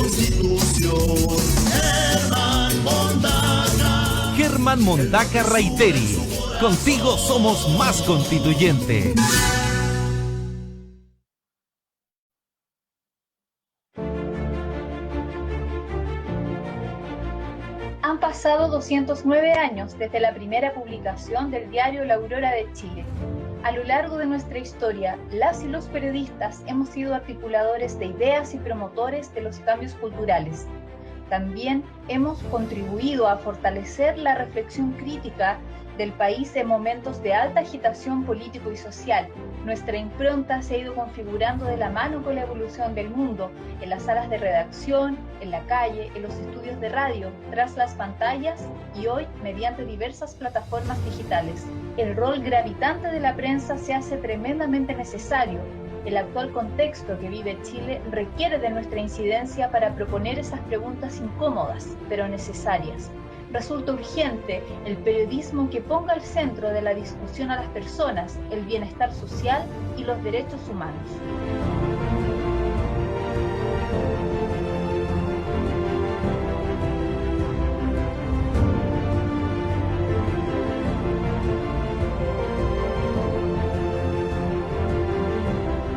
Constitución. Germán Mondaca Reiteri. Contigo somos más constituyente. Han pasado 209 años desde la primera publicación del diario La Aurora de Chile. A lo largo de nuestra historia, las y los periodistas hemos sido articuladores de ideas y promotores de los cambios culturales. También hemos contribuido a fortalecer la reflexión crítica del país en momentos de alta agitación político y social. Nuestra impronta se ha ido configurando de la mano con la evolución del mundo, en las salas de redacción, en la calle, en los estudios de radio, tras las pantallas y hoy mediante diversas plataformas digitales. El rol gravitante de la prensa se hace tremendamente necesario. El actual contexto que vive Chile requiere de nuestra incidencia para proponer esas preguntas incómodas, pero necesarias. Resulta urgente el periodismo que ponga al centro de la discusión a las personas, el bienestar social y los derechos humanos.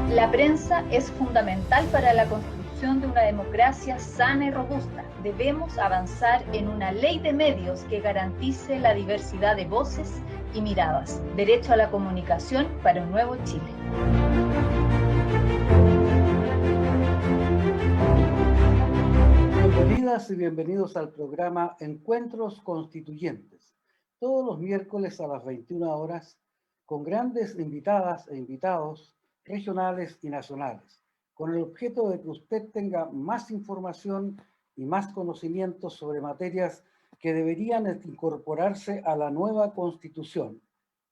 La prensa es fundamental para la construcción de una democracia sana y robusta. Debemos avanzar en una ley de medios que garantice la diversidad de voces y miradas. Derecho a la comunicación para un nuevo Chile. Bienvenidas y bienvenidos al programa Encuentros Constituyentes. Todos los miércoles a las 21 horas, con grandes invitadas e invitados regionales y nacionales, con el objeto de que usted tenga más información y más conocimientos sobre materias que deberían incorporarse a la nueva Constitución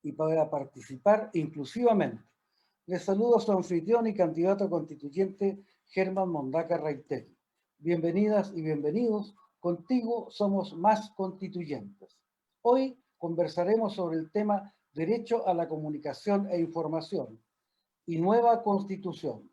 y para participar inclusivamente. Les saludo a su anfitrión y candidato constituyente Germán Mondaca Reiteri. Bienvenidas y bienvenidos, contigo somos más constituyentes. Hoy conversaremos sobre el tema Derecho a la Comunicación e Información y nueva Constitución.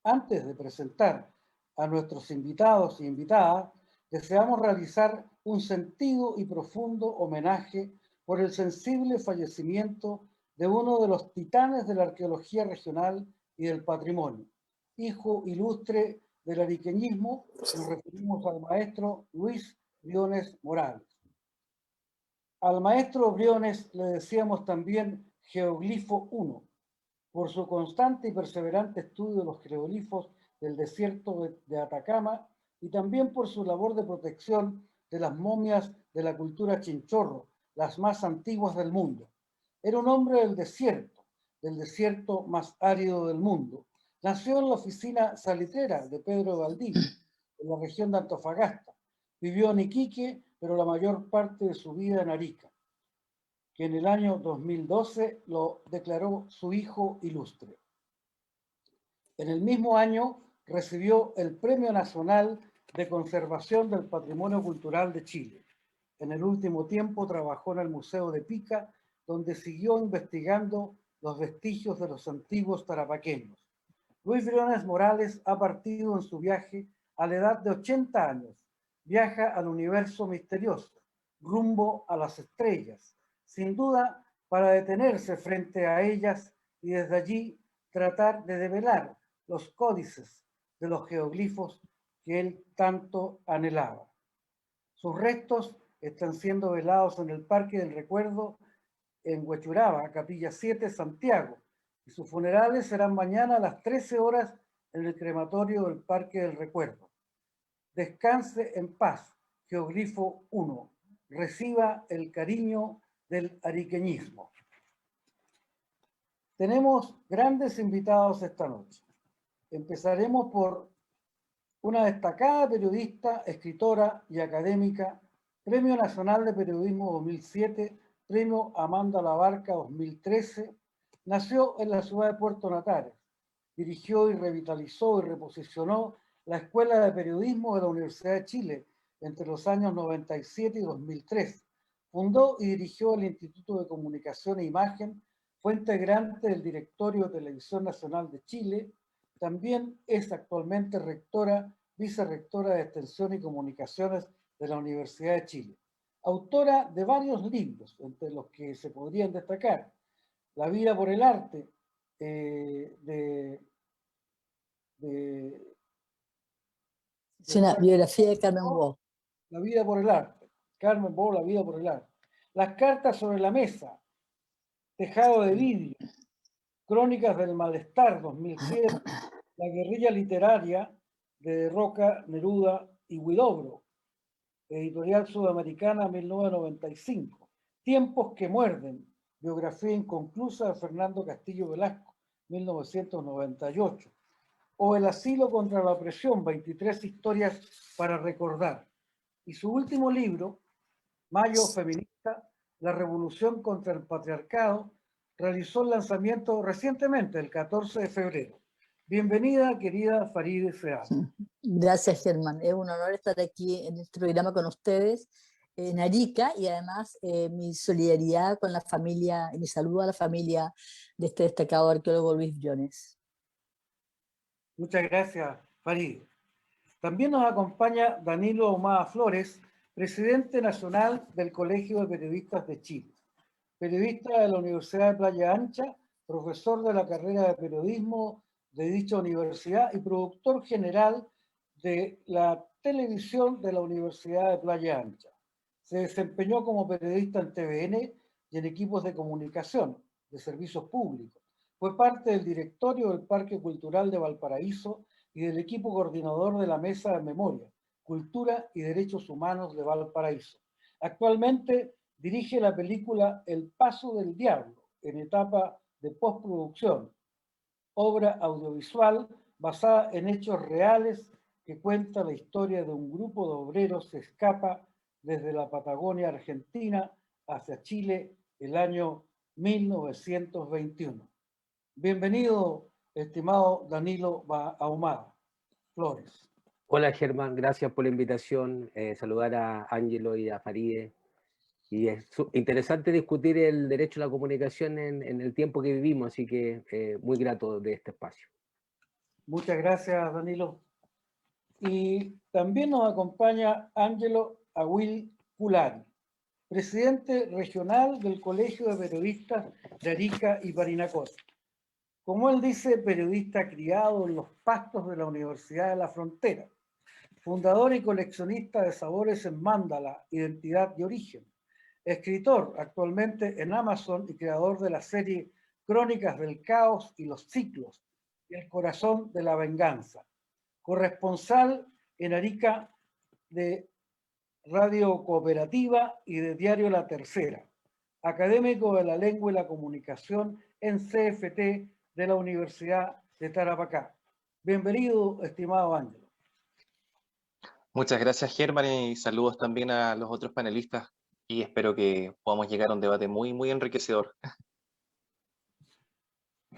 Antes de presentar a nuestros invitados e invitadas, deseamos realizar un sentido y profundo homenaje por el sensible fallecimiento de uno de los titanes de la arqueología regional y del patrimonio, hijo ilustre del ariqueñismo. Nos referimos al maestro Luis Briones Morales. Al maestro Briones le decíamos también Geoglifo I, por su constante y perseverante estudio de los geoglifos del desierto de Atacama y también por su labor de protección de las momias de la cultura chinchorro, las más antiguas del mundo. Era un hombre del desierto más árido del mundo. Nació en la oficina salitrera de Pedro de Valdivia, en la región de Antofagasta. Vivió en Iquique, pero la mayor parte de su vida en Arica, que en el año 2012 lo declaró su hijo ilustre. En el mismo año recibió el Premio Nacional de Conservación del Patrimonio Cultural de Chile. En el último tiempo trabajó en el Museo de Pica, donde siguió investigando los vestigios de los antiguos tarapaqueños. Luis Briones Morales ha partido en su viaje a la edad de 80 años. Viaja al universo misterioso, rumbo a las estrellas, sin duda para detenerse frente a ellas y desde allí tratar de develar los códices de los geoglifos que él tanto anhelaba. Sus restos están siendo velados en el Parque del Recuerdo en Huechuraba, Capilla 7, Santiago, y sus funerales serán mañana a las 13 horas en el crematorio del Parque del Recuerdo. Descanse en paz, Geoglifo I. Reciba el cariño del ariqueñismo. Tenemos grandes invitados esta noche. Empezaremos por una destacada periodista, escritora y académica, Premio Nacional de Periodismo 2007, Premio Amanda Labarca 2013. Nació en la ciudad de Puerto Natales. Dirigió y revitalizó y reposicionó la Escuela de Periodismo de la Universidad de Chile entre los años 97 y 2003. Fundó y dirigió el Instituto de Comunicación e Imagen, fue integrante del Directorio de Televisión Nacional de Chile, también es actualmente rectora vicerrectora de Extensión y Comunicaciones de la Universidad de Chile. Autora de varios libros, entre los que se podrían destacar La vida por el arte, Es una biografía de Carmen Bo. La vida por el arte, Carmen Bo, La vida por el arte. Las cartas sobre la mesa, Tejado de vidrio, Crónicas del malestar, 2007, La guerrilla literaria de Roca, Neruda y Huidobro, Editorial Sudamericana, 1995. Tiempos que muerden, biografía inconclusa de Fernando Castillo Velasco, 1998. O El asilo contra la opresión, 23 historias para recordar. Y su último libro, Mayo feminista, la revolución contra el patriarcado, realizó el lanzamiento recientemente, el 14 de febrero. Bienvenida, querida Farideh Sead. Gracias, Germán. Es un honor estar aquí en este programa con ustedes en Arica, y además mi solidaridad con la familia y mi saludo a la familia de este destacado arqueólogo Luis Briones. Muchas gracias, Farideh. También nos acompaña Danilo Ahumada Flores, presidente nacional del Colegio de Periodistas de Chile, periodista de la Universidad de Playa Ancha, profesor de la carrera de periodismo de dicha universidad y productor general de la televisión de la Universidad de Playa Ancha. Se desempeñó como periodista en TVN y en equipos de comunicación, de servicios públicos. Fue parte del directorio del Parque Cultural de Valparaíso y del equipo coordinador de la Mesa de Memoria, Cultura y Derechos Humanos de Valparaíso. Actualmente dirige la película El Paso del Diablo, en etapa de postproducción, obra audiovisual basada en hechos reales que cuenta la historia de un grupo de obreros que escapa desde la Patagonia Argentina hacia Chile el año 1921. Bienvenido, estimado Danilo Ahumada Flores. Hola Germán, gracias por la invitación. Saludar a Ángelo y a Farideh. Y es interesante discutir el derecho a la comunicación en el tiempo que vivimos, así que muy grato de este espacio. Muchas gracias, Danilo. Y también nos acompaña Ángelo Aguil Culari, presidente regional del Colegio de Periodistas de Arica y Parinacota. Como él dice, periodista criado en los pastos de la Universidad de la Frontera, fundador y coleccionista de sabores en Mándala, Identidad y Origen, escritor actualmente en Amazon y creador de la serie Crónicas del Caos y los Ciclos y El Corazón de la Venganza, corresponsal en Arica de Radio Cooperativa y de Diario La Tercera, académico de la Lengua y la Comunicación en CFT de la Universidad de Tarapacá. Bienvenido, estimado Ángelo. Muchas gracias, Germán, y saludos también a los otros panelistas, y espero que podamos llegar a un debate muy, muy enriquecedor.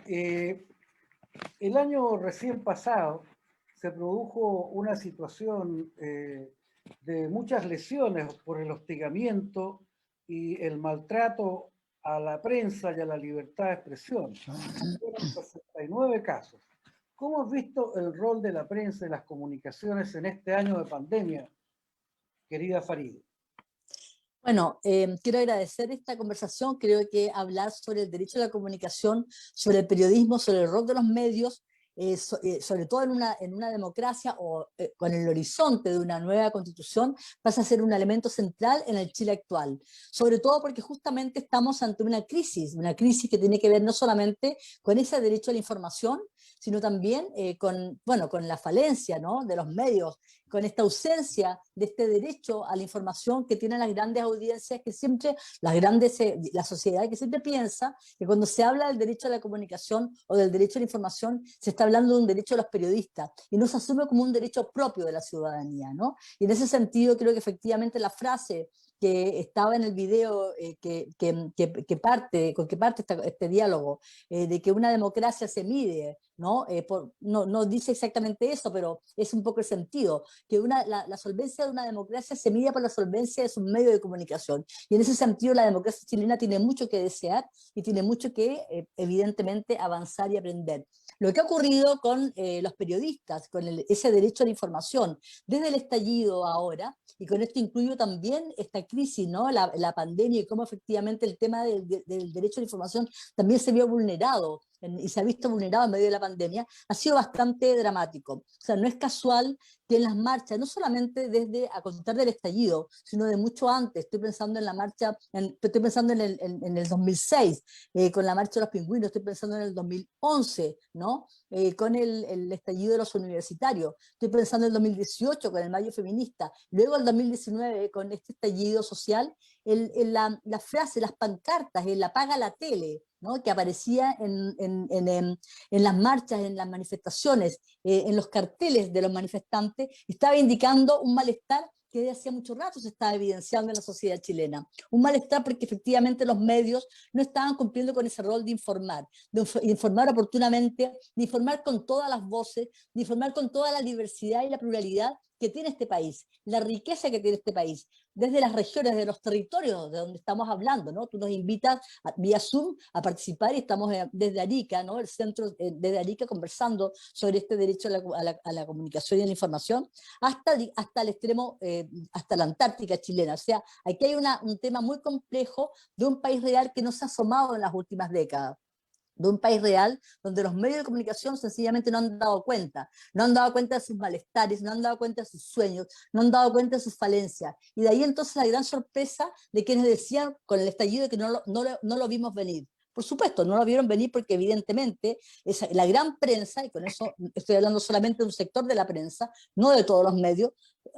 El año recién pasado se produjo una situación de muchas lesiones por el hostigamiento y el maltrato a la prensa y a la libertad de expresión. Fueron 69 casos. ¿Cómo has visto el rol de la prensa y las comunicaciones en este año de pandemia, querida Farideh? Bueno, quiero agradecer esta conversación. Creo que hablar sobre el derecho a la comunicación, sobre el periodismo, sobre el rol de los medios, sobre todo en una democracia o con el horizonte de una nueva constitución, pasa a ser un elemento central en el Chile actual. Sobre todo porque justamente estamos ante una crisis que tiene que ver no solamente con ese derecho a la información, sino también con la falencia, ¿no?, de los medios, con esta ausencia de este derecho a la información que tienen las grandes audiencias, que siempre, la sociedad que siempre piensa que cuando se habla del derecho a la comunicación o del derecho a la información, se está hablando de un derecho de los periodistas y no se asume como un derecho propio de la ciudadanía, ¿no? Y en ese sentido creo que efectivamente la frase que estaba en el video con que parte este diálogo, de que una democracia se mide, ¿no? No dice exactamente eso, pero es un poco el sentido, que la solvencia de una democracia se mide por la solvencia de sus medios de comunicación. Y en ese sentido la democracia chilena tiene mucho que desear y tiene mucho que, evidentemente, avanzar y aprender. Lo que ha ocurrido con los periodistas, con ese derecho a la información, desde el estallido ahora, y con esto incluyo también esta crisis, ¿no? La pandemia y cómo efectivamente el tema del derecho a la información también se vio vulnerado y se ha visto vulnerado en medio de la pandemia, ha sido bastante dramático. O sea, no es casual que en las marchas, no solamente desde a contar del estallido, sino de mucho antes, estoy pensando en la marcha, estoy pensando en el 2006, con la marcha de los pingüinos, estoy pensando en el 2011, ¿no? Con el estallido de los universitarios, estoy pensando en el 2018 con el Mayo Feminista, luego el 2019 con este estallido social, la frase, las pancartas, el apaga la tele, ¿no? Que aparecía en las marchas, en las manifestaciones, en los carteles de los manifestantes, estaba indicando un malestar que desde hacía mucho rato se estaba evidenciando en la sociedad chilena. Un malestar porque efectivamente los medios no estaban cumpliendo con ese rol de informar oportunamente, de informar con todas las voces, de informar con toda la diversidad y la pluralidad que tiene este país, la riqueza que tiene este país, desde las regiones, de los territorios de donde estamos hablando, ¿no? Tú nos invitas vía Zoom a participar y estamos desde Arica, ¿no? El centro desde Arica conversando sobre este derecho a la comunicación y a la información, hasta el extremo, hasta la Antártica chilena. O sea, aquí hay un tema muy complejo de un país real que no se ha asomado en las últimas décadas, de un país real donde los medios de comunicación sencillamente no han dado cuenta, no han dado cuenta de sus malestares, no han dado cuenta de sus sueños, no han dado cuenta de sus falencias. Y de ahí entonces la gran sorpresa de quienes decían con el estallido que no lo vimos venir. Por supuesto, no lo vieron venir porque evidentemente la gran prensa, y con eso estoy hablando solamente de un sector de la prensa, no de todos los medios,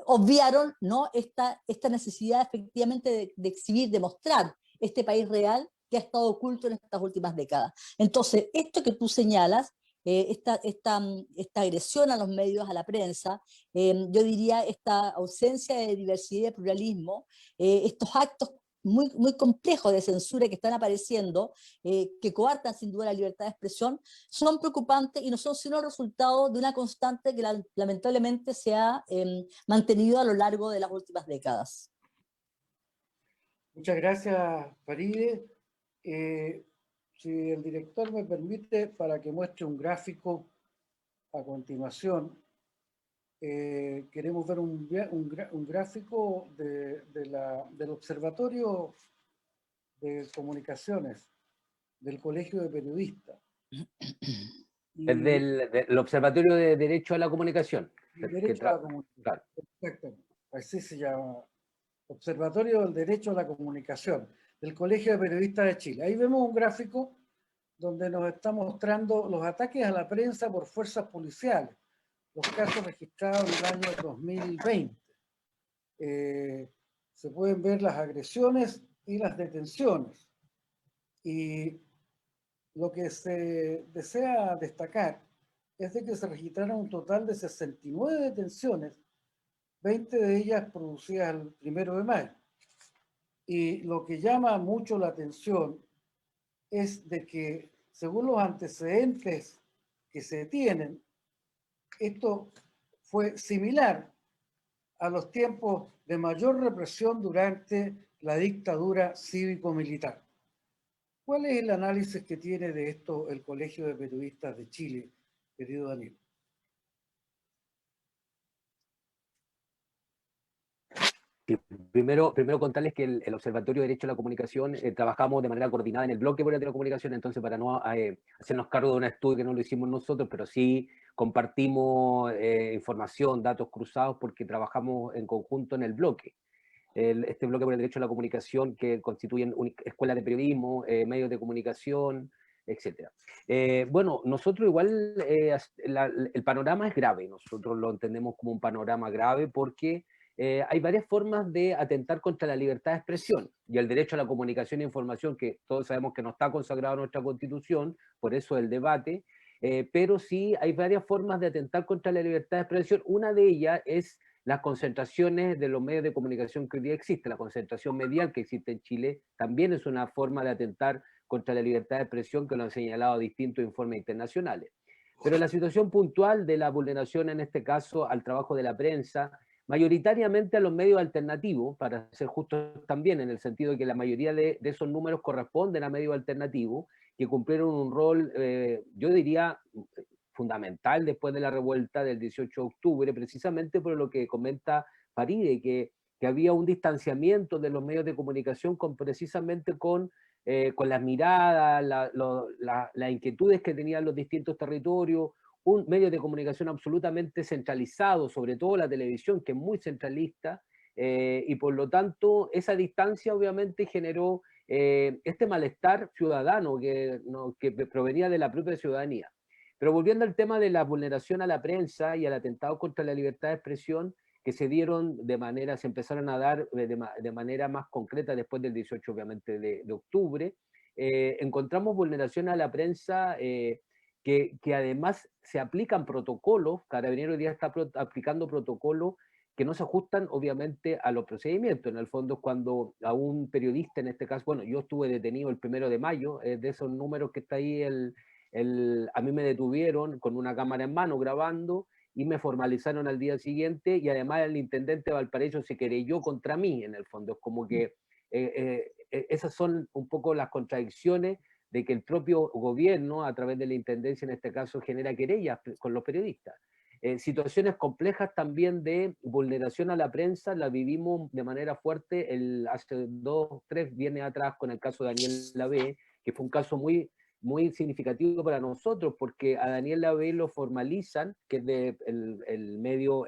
obviaron, ¿no? esta necesidad efectivamente de exhibir, de mostrar este país real que ha estado oculto en estas últimas décadas. Entonces, esto que tú señalas, esta agresión a los medios, a la prensa, yo diría esta ausencia de diversidad y de pluralismo, estos actos muy complejos de censura que están apareciendo, que coartan sin duda la libertad de expresión, son preocupantes y no son sino el resultado de una constante que lamentablemente se ha mantenido a lo largo de las últimas décadas. Muchas gracias, Faride. Si el director me permite, para que muestre un gráfico a continuación, queremos ver un gráfico del Observatorio de Comunicaciones del Colegio de Periodistas. Del Observatorio de Derecho a la Comunicación. Derecho a la Comunicación. Claro. Exactamente. Así se llama. Observatorio del Derecho a la Comunicación del Colegio de Periodistas de Chile. Ahí vemos un gráfico donde nos está mostrando los ataques a la prensa por fuerzas policiales, los casos registrados en el año 2020. Se pueden ver las agresiones y las detenciones. Y lo que se desea destacar es de que se registraron un total de 69 detenciones, 20 de ellas producidas el 1 de mayo. Y lo que llama mucho la atención es de que, según los antecedentes que se tienen, esto fue similar a los tiempos de mayor represión durante la dictadura cívico-militar. ¿Cuál es el análisis que tiene de esto el Colegio de Periodistas de Chile, querido Daniel? Sí, primero contarles que el Observatorio de Derecho a la Comunicación trabajamos de manera coordinada en el bloque por la telecomunicación, entonces para no hacernos cargo de un estudio que no lo hicimos nosotros, pero sí compartimos información, datos cruzados, porque trabajamos en conjunto en el bloque. Este bloque por el Derecho a la Comunicación, que constituyen escuelas de periodismo, medios de comunicación, etc. Bueno, nosotros igual, el panorama es grave, nosotros lo entendemos como un panorama grave porque hay varias formas de atentar contra la libertad de expresión y el derecho a la comunicación e información, que todos sabemos que no está consagrado en nuestra Constitución, por eso el debate, pero sí hay varias formas de atentar contra la libertad de expresión. Una de ellas es las concentraciones de los medios de comunicación que hoy día existe. La concentración medial que existe en Chile también es una forma de atentar contra la libertad de expresión, que lo han señalado distintos informes internacionales. Pero la situación puntual de la vulneración, en este caso, al trabajo de la prensa, mayoritariamente a los medios alternativos, para ser justos también, en el sentido de que la mayoría de esos números corresponden a medios alternativos, que cumplieron un rol, yo diría, fundamental después de la revuelta del 18 de octubre, precisamente por lo que comenta Faride, que había un distanciamiento de los medios de comunicación precisamente con las miradas, las inquietudes que tenían los distintos territorios, un medio de comunicación absolutamente centralizado, sobre todo la televisión, que es muy centralista, y por lo tanto esa distancia obviamente generó este malestar ciudadano que provenía de la propia ciudadanía. Pero volviendo al tema de la vulneración a la prensa y al atentado contra la libertad de expresión, que se dieron se empezaron a dar de manera más concreta después del 18, obviamente, de octubre, encontramos vulneración a la prensa que además se aplican protocolos, Carabineros hoy día está aplicando protocolos que no se ajustan obviamente a los procedimientos. En el fondo, cuando a un periodista, en este caso, bueno, yo estuve detenido el 1 de mayo, de esos números que está ahí, a mí me detuvieron con una cámara en mano grabando y me formalizaron al día siguiente, y además el intendente de Valparaíso se querelló contra mí, en el fondo. Es como que esas son un poco las contradicciones de que el propio gobierno, a través de la intendencia en este caso, genera querellas con los periodistas. Situaciones complejas también de vulneración a la prensa la vivimos de manera fuerte hace 2, 3 viernes atrás con el caso de Daniel Lavé, que fue un caso muy significativo para nosotros, porque a Daniel Lavé lo formalizan, que es el medio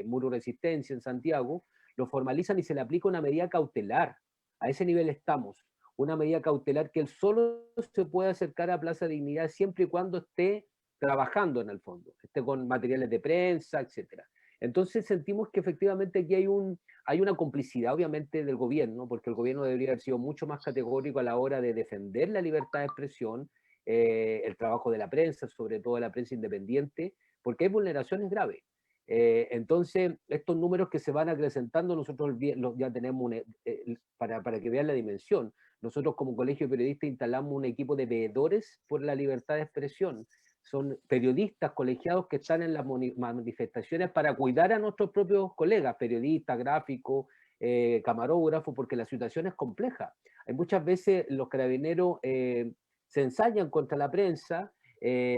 Muro Resistencia en Santiago, lo formalizan y se le aplica una medida cautelar. A ese nivel estamos. Una medida cautelar que él solo se puede acercar a Plaza Dignidad siempre y cuando esté trabajando en el fondo, esté con materiales de prensa, etc. Entonces sentimos que efectivamente aquí hay una complicidad obviamente del gobierno, porque el gobierno debería haber sido mucho más categórico a la hora de defender la libertad de expresión, el trabajo de la prensa, sobre todo de la prensa independiente, porque hay vulneraciones graves. Entonces, estos números que se van acrecentando, nosotros ya tenemos, para que vean la dimensión, nosotros como Colegio de Periodistas instalamos un equipo de veedores por la libertad de expresión. Son periodistas colegiados que están en las manifestaciones para cuidar a nuestros propios colegas, periodistas, gráficos, camarógrafos, porque la situación es compleja. Hay muchas veces los carabineros se ensañan contra la prensa,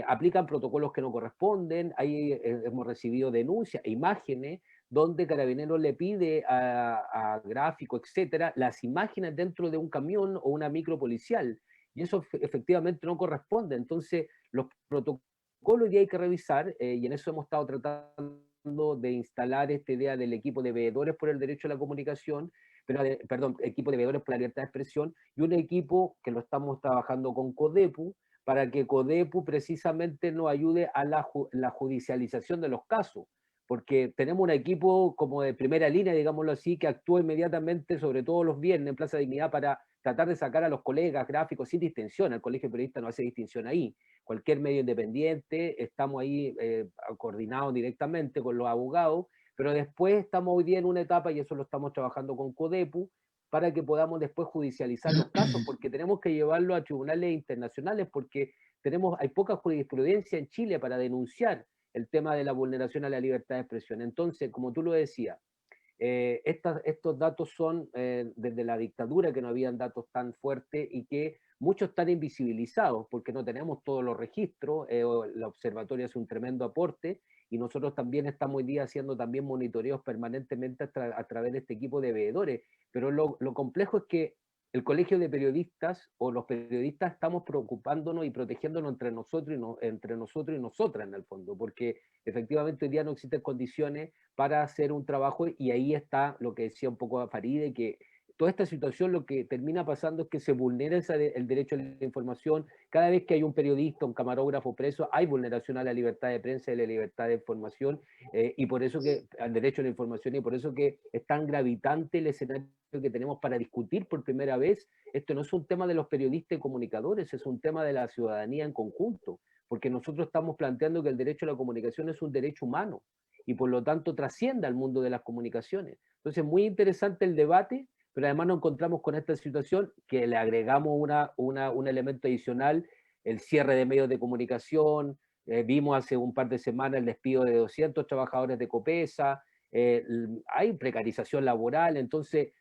aplican protocolos que no corresponden, ahí hemos recibido denuncias e imágenes donde Carabineros le pide a gráfico, etcétera, las imágenes dentro de un camión o una micro policial, y eso efectivamente no corresponde. Entonces, los protocolos ya hay que revisar, y en eso hemos estado tratando de instalar esta idea del equipo de veedores por el derecho a la comunicación, perdón, equipo de veedores por la libertad de expresión, y un equipo que lo estamos trabajando con CODEPU, para que CODEPU precisamente nos ayude a la judicialización de los casos, porque tenemos un equipo como de primera línea, digámoslo así, que actúa inmediatamente, sobre todo los viernes en Plaza Dignidad, para tratar de sacar a los colegas gráficos sin distinción. El Colegio de Periodistas no hace distinción ahí. Cualquier medio independiente, estamos ahí coordinados directamente con los abogados, pero después estamos hoy día en una etapa, y eso lo estamos trabajando con CODEPU, para que podamos después judicializar los casos, porque tenemos que llevarlo a tribunales internacionales, porque hay poca jurisprudencia en Chile para denunciar el tema de la vulneración a la libertad de expresión. Entonces, como tú lo decías, estos datos son desde la dictadura, que no habían datos tan fuertes y que muchos están invisibilizados porque no tenemos todos los registros. La observatoria es un tremendo aporte, y nosotros también estamos hoy día haciendo también monitoreos permanentemente a través de este equipo de veedores. Pero lo complejo es que el Colegio de Periodistas o los periodistas estamos preocupándonos y protegiéndonos entre nosotros y nosotras en el fondo, porque efectivamente hoy día no existen condiciones para hacer un trabajo, y ahí está lo que decía un poco Faride, que toda esta situación lo que termina pasando es que se vulnera el derecho a la información. Cada vez que hay un periodista, un camarógrafo preso, hay vulneración a la libertad de prensa y a la libertad de información, y por eso que al derecho a la información, y por eso que es tan gravitante el escenario que tenemos para discutir por primera vez. Esto no es un tema de los periodistas y comunicadores, es un tema de la ciudadanía en conjunto, porque nosotros estamos planteando que el derecho a la comunicación es un derecho humano, y por lo tanto trasciende al mundo de las comunicaciones. Entonces, muy interesante el debate, pero además nos encontramos con esta situación que le agregamos un elemento adicional, el cierre de medios de comunicación. Vimos hace un par de semanas el despido de 200 trabajadores de Copesa, hay precarización laboral. Entonces,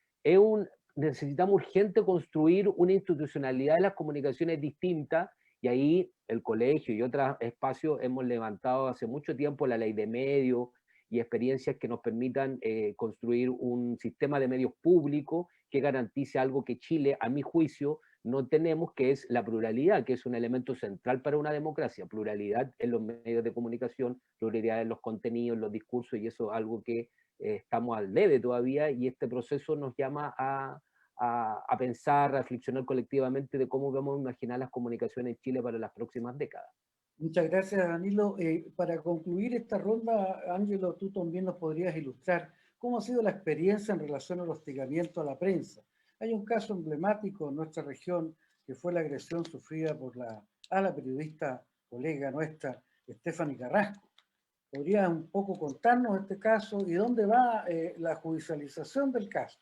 necesitamos urgente construir una institucionalidad de las comunicaciones distinta, y ahí el colegio y otros espacios hemos levantado hace mucho tiempo la ley de medios y experiencias que nos permitan construir un sistema de medios públicos que garantice algo que Chile, a mi juicio, no tenemos, que es la pluralidad, que es un elemento central para una democracia. Pluralidad en los medios de comunicación, pluralidad en los contenidos, en los discursos, y eso es algo que estamos al debe todavía, y este proceso nos llama a pensar, a reflexionar colectivamente de cómo vamos a imaginar las comunicaciones en Chile para las próximas décadas. Muchas gracias, Danilo. Para concluir esta ronda, Ángelo, tú también nos podrías ilustrar cómo ha sido la experiencia en relación al hostigamiento a la prensa. Hay un caso emblemático en nuestra región, que fue la agresión sufrida por a la periodista colega nuestra, Stephanie Carrasco. ¿Podrías un poco contarnos este caso y dónde va la judicialización del caso?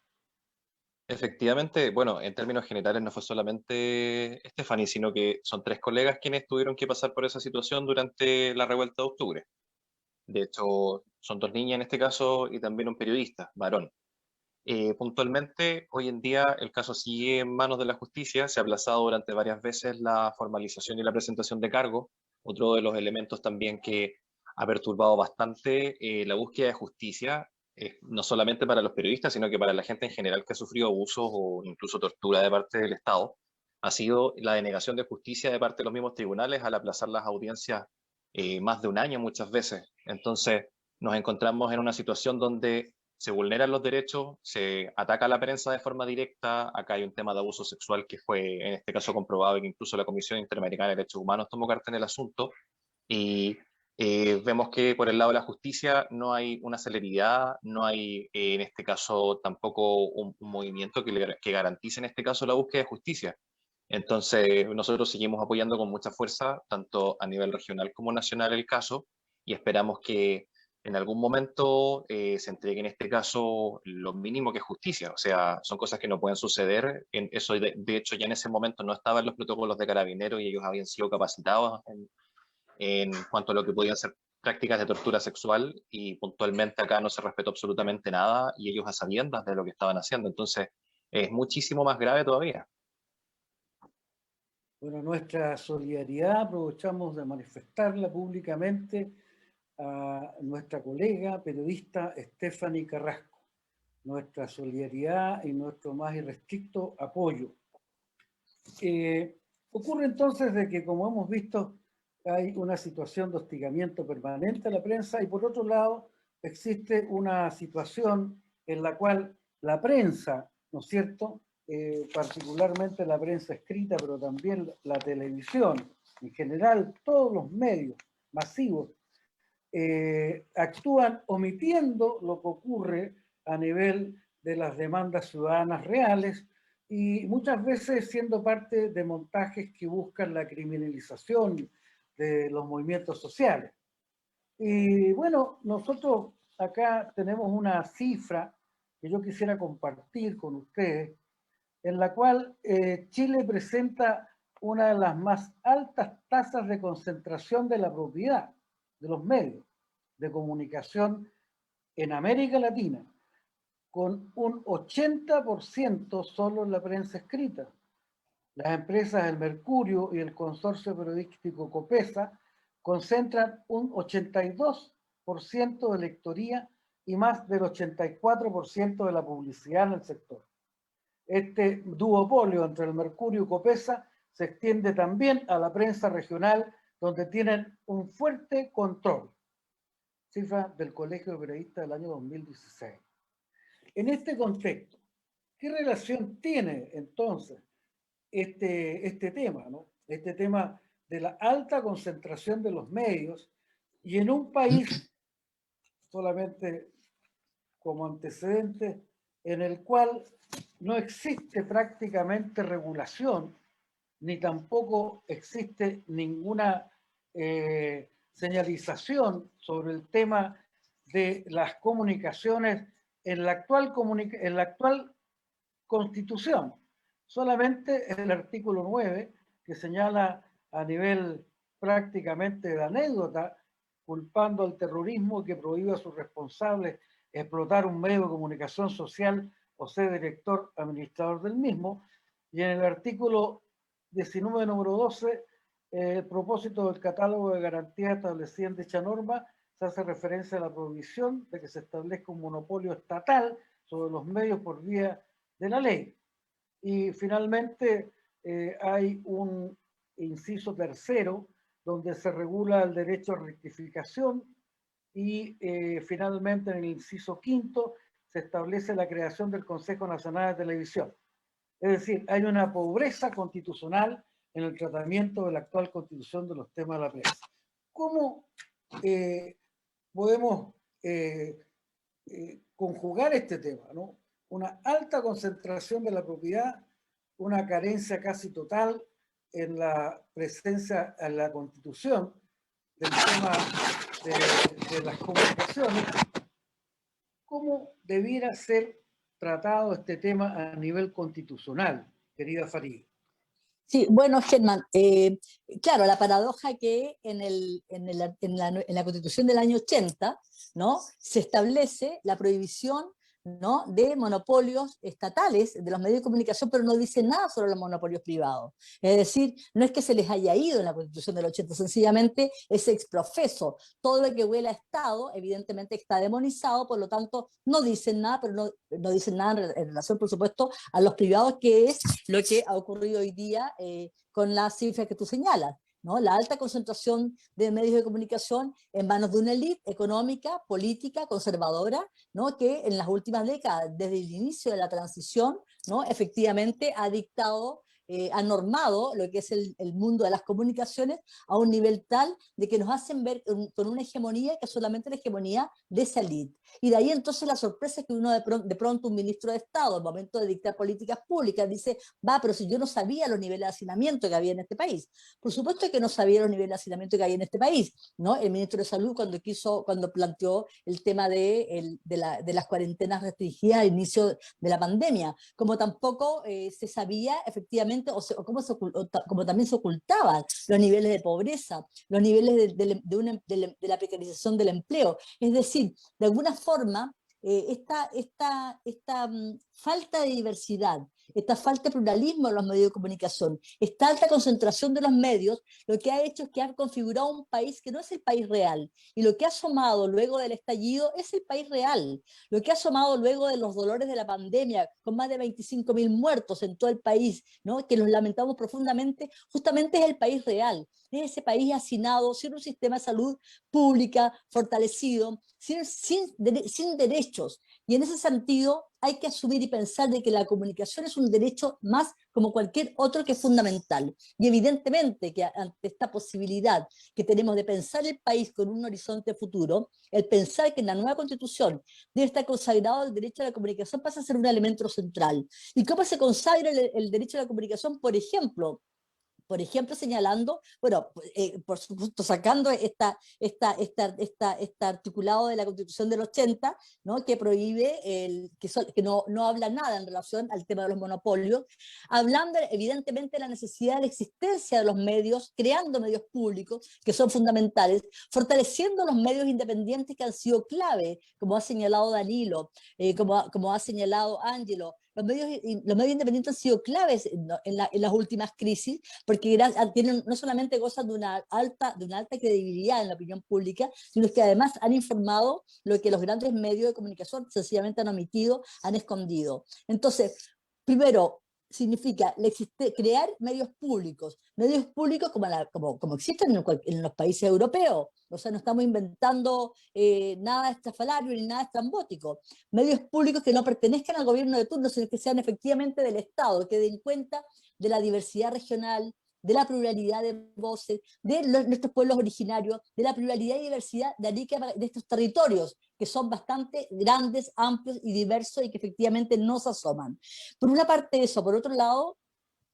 Efectivamente, bueno, en términos generales no fue solamente Stephanie, sino que son 3 colegas quienes tuvieron que pasar por esa situación durante la revuelta de octubre. De hecho, son 2 niñas en este caso y también un periodista, varón. Puntualmente, hoy en día el caso sigue en manos de la justicia, se ha aplazado durante varias veces la formalización y la presentación de cargo. Otro de los elementos también que ha perturbado bastante la búsqueda de justicia, no solamente para los periodistas, sino que para la gente en general que ha sufrido abusos o incluso tortura de parte del Estado, ha sido la denegación de justicia de parte de los mismos tribunales al aplazar las audiencias más de un año muchas veces. Entonces nos encontramos en una situación donde se vulneran los derechos, se ataca a la prensa de forma directa. Acá hay un tema de abuso sexual que fue en este caso comprobado y que incluso la Comisión Interamericana de Derechos Humanos tomó carta en el asunto, y vemos que por el lado de la justicia no hay una celeridad, no hay en este caso tampoco un movimiento que garantice en este caso la búsqueda de justicia. Entonces nosotros seguimos apoyando con mucha fuerza, tanto a nivel regional como nacional, el caso, y esperamos que en algún momento se entregue en este caso lo mínimo que es justicia. O sea, son cosas que no pueden suceder. Eso de hecho ya en ese momento no estaba en los protocolos de Carabineros y ellos habían sido capacitados en cuanto a lo que podían ser prácticas de tortura sexual, y puntualmente acá no se respetó absolutamente nada y ellos a sabiendas de lo que estaban haciendo. Entonces es muchísimo más grave todavía. Bueno, nuestra solidaridad aprovechamos de manifestarla públicamente a nuestra colega periodista Stephanie Carrasco. Nuestra solidaridad y nuestro más irrestricto apoyo. Ocurre entonces de que, como hemos visto, hay una situación de hostigamiento permanente a la prensa, y por otro lado existe una situación en la cual la prensa, ¿no es cierto?, particularmente la prensa escrita, pero también la televisión, en general todos los medios masivos, actúan omitiendo lo que ocurre a nivel de las demandas ciudadanas reales, y muchas veces siendo parte de montajes que buscan la criminalización de los movimientos sociales. Y bueno, nosotros acá tenemos una cifra que yo quisiera compartir con ustedes, en la cual Chile presenta una de las más altas tasas de concentración de la propiedad de los medios de comunicación en América Latina, con un 80% solo en la prensa escrita. Las empresas El Mercurio y el consorcio periodístico Copesa concentran un 82% de lectoría y más del 84% de la publicidad en el sector. Este duopolio entre El Mercurio y Copesa se extiende también a la prensa regional, donde tienen un fuerte control. Cifra del Colegio de Periodistas del año 2016. En este contexto, ¿qué relación tiene entonces este tema, ¿no? Este tema de la alta concentración de los medios, y en un país, solamente como antecedente, en el cual no existe prácticamente regulación, ni tampoco existe ninguna señalización sobre el tema de las comunicaciones en la actual Constitución. Solamente el artículo 9, que señala a nivel prácticamente de anécdota, culpando al terrorismo, que prohíbe a sus responsables explotar un medio de comunicación social o ser director administrador del mismo. Y en el artículo 19, número 12, el propósito del catálogo de garantías establecido en dicha norma se hace referencia a la prohibición de que se establezca un monopolio estatal sobre los medios por vía de la ley. Y finalmente hay un inciso tercero donde se regula el derecho a rectificación y finalmente en el inciso quinto se establece la creación del Consejo Nacional de Televisión. Es decir, hay una pobreza constitucional en el tratamiento de la actual constitución de los temas de la prensa. ¿Cómo podemos conjugar este tema, ¿no? Una alta concentración de la propiedad, una carencia casi total en la presencia en la Constitución del tema de las comunicaciones. ¿Cómo debiera ser tratado este tema a nivel constitucional, querida Farid? Sí, bueno, Germán, claro, la paradoja que en la Constitución del año 80, ¿no?, se establece la prohibición, ¿no?, de monopolios estatales de los medios de comunicación, pero no dice nada sobre los monopolios privados. Es decir, no es que se les haya ido en la Constitución del 80, sencillamente es exprofeso. Todo lo que huele a Estado, evidentemente está demonizado, por lo tanto, no dicen nada, pero no dicen nada en relación, por supuesto, a los privados, que es lo que ha ocurrido hoy día con las cifras que tú señalas, ¿no? La alta concentración de medios de comunicación en manos de una élite económica, política, conservadora, ¿no?, que en las últimas décadas, desde el inicio de la transición, ¿no?, efectivamente ha dictado, ha normado lo que es el mundo de las comunicaciones a un nivel tal de que nos hacen ver con una hegemonía que es solamente la hegemonía de esa élite. Y de ahí entonces la sorpresa es que uno de pronto un ministro de Estado, al momento de dictar políticas públicas, dice, pero si yo no sabía los niveles de hacinamiento que había en este país. Por supuesto que no sabía los niveles de hacinamiento que había en este país, ¿no? El ministro de Salud cuando planteó el tema de las cuarentenas restringidas al inicio de la pandemia, como tampoco se sabía efectivamente, como también se ocultaban los niveles de pobreza, los niveles de la precarización del empleo. Es decir, de alguna forma, esta falta de diversidad, esta falta de pluralismo en los medios de comunicación, esta alta concentración de los medios, lo que ha hecho es que ha configurado un país que no es el país real. Y lo que ha asomado luego del estallido es el país real. Lo que ha asomado luego de los dolores de la pandemia, con más de 25.000 muertos en todo el país, ¿no?, que los lamentamos profundamente, justamente es el país real. Es ese país hacinado, sin un sistema de salud pública fortalecido, sin derechos. Y en ese sentido hay que asumir y pensar de que la comunicación es un derecho más como cualquier otro, que es fundamental. Y evidentemente que ante esta posibilidad que tenemos de pensar el país con un horizonte futuro, el pensar que en la nueva Constitución debe estar consagrado el derecho a la comunicación pasa a ser un elemento central. ¿Y cómo se consagra el derecho a la comunicación? Por ejemplo, señalando, bueno, por supuesto, sacando este articulado de la Constitución del 80, ¿no?, que prohíbe, que no habla nada en relación al tema de los monopolios, hablando evidentemente de la necesidad de la existencia de los medios, creando medios públicos que son fundamentales, fortaleciendo los medios independientes que han sido clave, como ha señalado Danilo, como ha señalado Ángelo. Los medios independientes han sido claves en las últimas crisis, porque no solamente gozan de una alta credibilidad en la opinión pública, sino que además han informado lo que los grandes medios de comunicación sencillamente han omitido, han escondido. Entonces, primero, significa crear medios públicos como existen en los países europeos. O sea, no estamos inventando nada estrafalario ni nada estrambótico. Medios públicos que no pertenezcan al gobierno de turno, sino que sean efectivamente del Estado, que den cuenta de la diversidad regional, de la pluralidad de voces, de nuestros pueblos originarios, de la pluralidad y diversidad de estos territorios, que son bastante grandes, amplios y diversos, y que efectivamente no se asoman. Por una parte eso, por otro lado,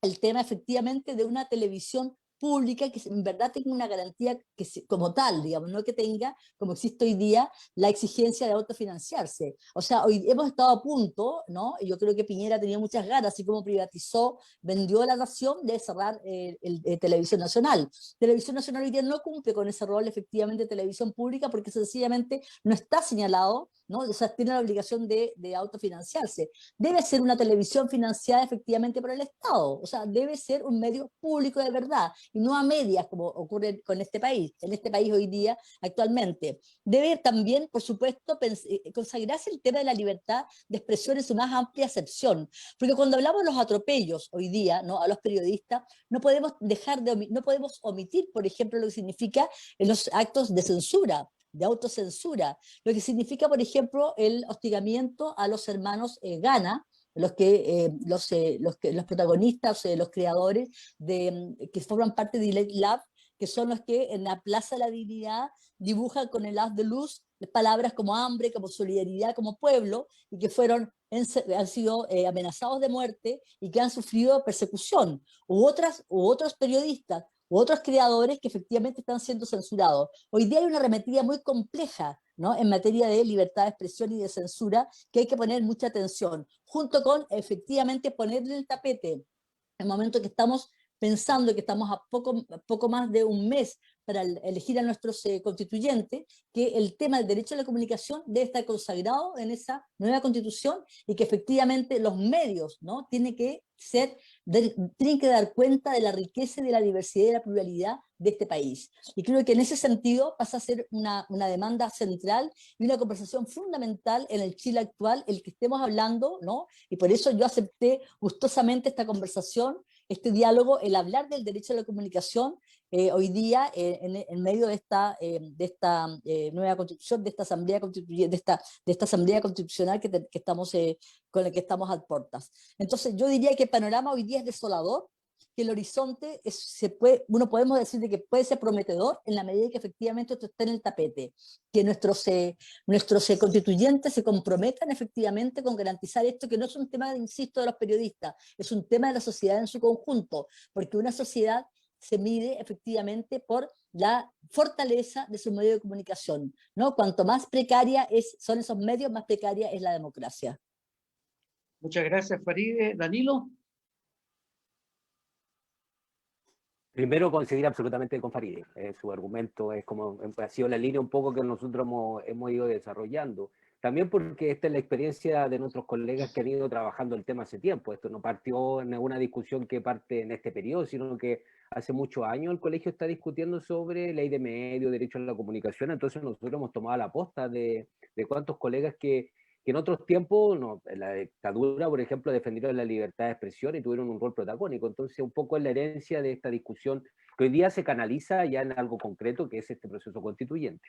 el tema efectivamente de una televisión pública que en verdad tenga una garantía que como tal, digamos, no que tenga, como existe hoy día, la exigencia de autofinanciarse. O sea, hoy hemos estado a punto, ¿no? Y yo creo que Piñera tenía muchas ganas, así como privatizó, vendió la nación, de cerrar Televisión Nacional. Televisión Nacional hoy día no cumple con ese rol efectivamente de televisión pública porque sencillamente no está señalado, ¿no? O sea, tiene la obligación de autofinanciarse. Debe ser una televisión financiada efectivamente por el Estado, o sea, debe ser un medio público de verdad y no a medias como ocurre con este país, en este país hoy día actualmente. Debe también, por supuesto, consagrarse el tema de la libertad de expresión en su más amplia acepción, porque cuando hablamos de los atropellos hoy día, ¿no? A los periodistas, no podemos no podemos omitir, por ejemplo, lo que significa en los actos de censura, de autocensura, lo que significa, por ejemplo, el hostigamiento a los hermanos Gana, los protagonistas, los creadores que forman parte de Delete Lab, que son los que en la Plaza de la Dignidad dibujan con el haz de luz palabras como hambre, como solidaridad, como pueblo, y que han sido amenazados de muerte y que han sufrido persecución, u otros periodistas, u otros creadores que efectivamente están siendo censurados. Hoy día hay una arremetida muy compleja, ¿no? En materia de libertad de expresión y de censura, que hay que poner mucha atención, junto con efectivamente ponerle el tapete en el momento que estamos pensando que estamos a poco más de un mes para elegir a nuestros constituyentes, que el tema del derecho a la comunicación debe estar consagrado en esa nueva constitución y que efectivamente los medios, ¿no? tienen que dar cuenta de la riqueza y de la diversidad y de la pluralidad de este país. Y creo que en ese sentido pasa a ser una demanda central y una conversación fundamental en el Chile actual, el que estemos hablando, ¿no? Y por eso yo acepté gustosamente esta conversación, este diálogo, el hablar del derecho a la comunicación hoy día en medio de esta nueva constitución, de esta asamblea constituyente, de esta asamblea constitucional con la que estamos a puertas. Entonces yo diría que el panorama hoy día es desolador, que el horizonte uno podemos decir de que puede ser prometedor en la medida que efectivamente esto esté en el tapete, que nuestros constituyentes se comprometan efectivamente con garantizar esto, que no es un tema, insisto, de los periodistas, es un tema de la sociedad en su conjunto, porque una sociedad se mide efectivamente por la fortaleza de sus medios de comunicación, ¿no? Cuanto más precaria son esos medios, más precaria es la democracia. Muchas gracias, Farideh. Danilo. Primero, coincidir absolutamente con Farideh. Su argumento ha sido la línea un poco que nosotros hemos ido desarrollando. También porque esta es la experiencia de nuestros colegas que han ido trabajando el tema hace tiempo. Esto no partió en una discusión que parte en este periodo, sino que hace muchos años el colegio está discutiendo sobre ley de medios, derecho a la comunicación. Entonces nosotros hemos tomado la posta de cuántos colegas que en otros tiempos, en la dictadura, por ejemplo, defendieron la libertad de expresión y tuvieron un rol protagónico. Entonces, un poco es la herencia de esta discusión que hoy día se canaliza ya en algo concreto, que es este proceso constituyente.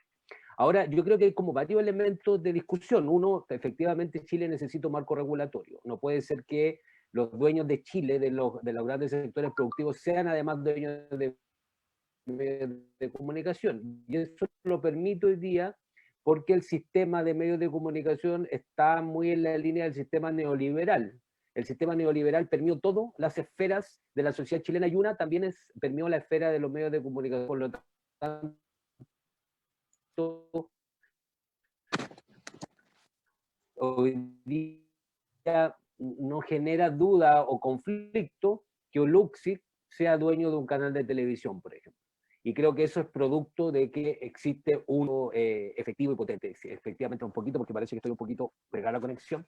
Ahora, yo creo que hay como varios elementos de discusión. Uno, efectivamente, Chile necesita un marco regulatorio. No puede ser que los dueños de Chile, de los grandes sectores productivos, sean además dueños de medios de comunicación. Y eso lo permite hoy día porque el sistema de medios de comunicación está muy en la línea del sistema neoliberal. El sistema neoliberal permeó todas las esferas de la sociedad chilena y una también permeó la esfera de los medios de comunicación. Por lo tanto, hoy día no genera duda o conflicto que Oluxi sea dueño de un canal de televisión, por ejemplo. Y creo que eso es producto de que existe uno efectivo y potente. Efectivamente un poquito, porque parece que estoy un poquito pegada a la conexión.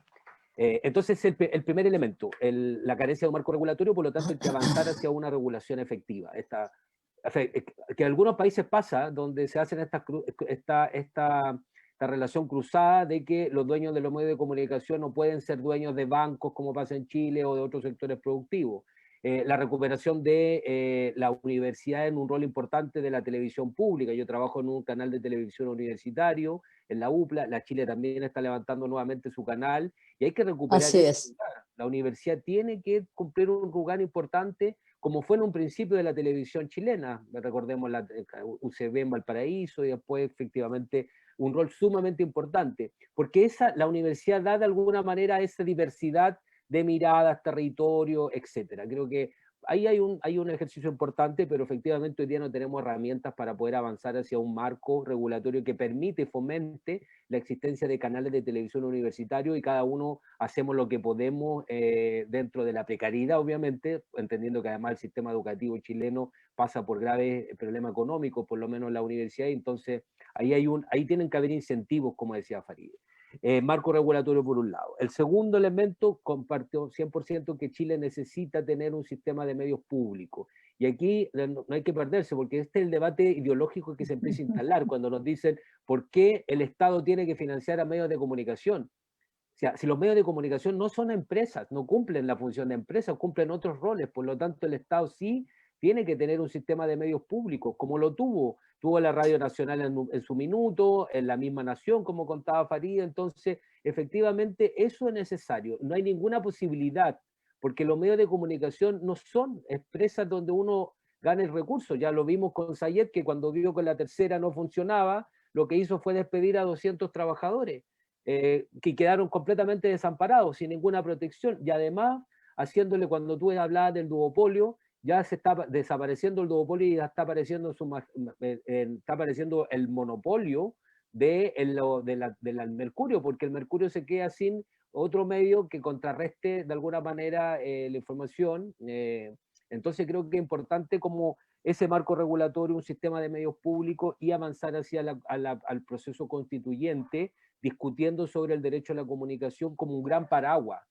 Entonces, el primer elemento, la carencia de un marco regulatorio, por lo tanto, hay que avanzar hacia una regulación efectiva. Que en algunos países pasa, donde se hacen esta relación cruzada de que los dueños de los medios de comunicación no pueden ser dueños de bancos, como pasa en Chile, o de otros sectores productivos. La recuperación de la universidad en un rol importante de la televisión pública. Yo trabajo en un canal de televisión universitario, en la UPLA, la Chile también está levantando nuevamente su canal, y hay que recuperar Así es. La universidad tiene que cumplir un lugar importante, como fue en un principio de la televisión chilena. Recordemos la UCB en Valparaíso, y después efectivamente un rol sumamente importante, porque la universidad da de alguna manera esa diversidad de miradas, territorio, etcétera. Creo que ahí hay un ejercicio importante, pero efectivamente hoy día no tenemos herramientas para poder avanzar hacia un marco regulatorio que permite y fomente la existencia de canales de televisión universitarios, y cada uno hacemos lo que podemos dentro de la precariedad, obviamente, entendiendo que además el sistema educativo chileno pasa por graves problemas económicos, por lo menos en la universidad, y entonces ahí tienen que haber incentivos, como decía Farideh. Marco regulatorio por un lado. El segundo elemento, comparto 100% que Chile necesita tener un sistema de medios públicos. Y aquí no hay que perderse, porque este es el debate ideológico que se empieza a instalar cuando nos dicen por qué el Estado tiene que financiar a medios de comunicación. O sea, si los medios de comunicación no son empresas, no cumplen la función de empresas, cumplen otros roles, por lo tanto el Estado sí tiene que tener un sistema de medios públicos, como lo tuvo la Radio Nacional en su minuto, en la misma Nación, como contaba Farideh. Entonces, efectivamente, eso es necesario. No hay ninguna posibilidad, porque los medios de comunicación no son empresas donde uno gane recursos. Ya lo vimos con Sayet, que cuando vio que la tercera no funcionaba, lo que hizo fue despedir a 200 trabajadores, que quedaron completamente desamparados, sin ninguna protección, y además, haciéndole, cuando tú hablabas del duopolio, ya se está desapareciendo el duopolio y ya está apareciendo, está apareciendo el monopolio del mercurio, porque el mercurio se queda sin otro medio que contrarreste de alguna manera la información. Entonces creo que es importante como ese marco regulatorio, un sistema de medios públicos, y avanzar hacia al proceso constituyente, discutiendo sobre el derecho a la comunicación como un gran paraguas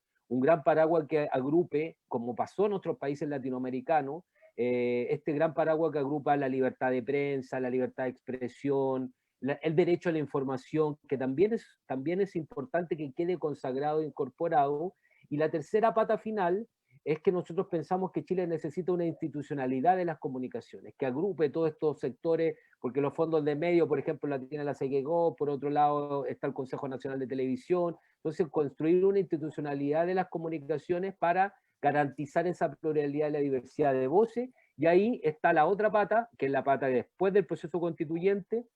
que agrupe, como pasó en otros países latinoamericanos, este gran paraguas que agrupa la libertad de prensa, la libertad de expresión, el derecho a la información, que también es importante que quede consagrado e incorporado. Y la tercera pata final es que nosotros pensamos que Chile necesita una institucionalidad de las comunicaciones, que agrupe todos estos sectores, porque los fondos de medios, por ejemplo, la tiene la CGGO, por otro lado está el Consejo Nacional de Televisión. Entonces, construir una institucionalidad de las comunicaciones para garantizar esa pluralidad y la diversidad de voces. Y ahí está la otra pata, que es la pata después del proceso constituyente,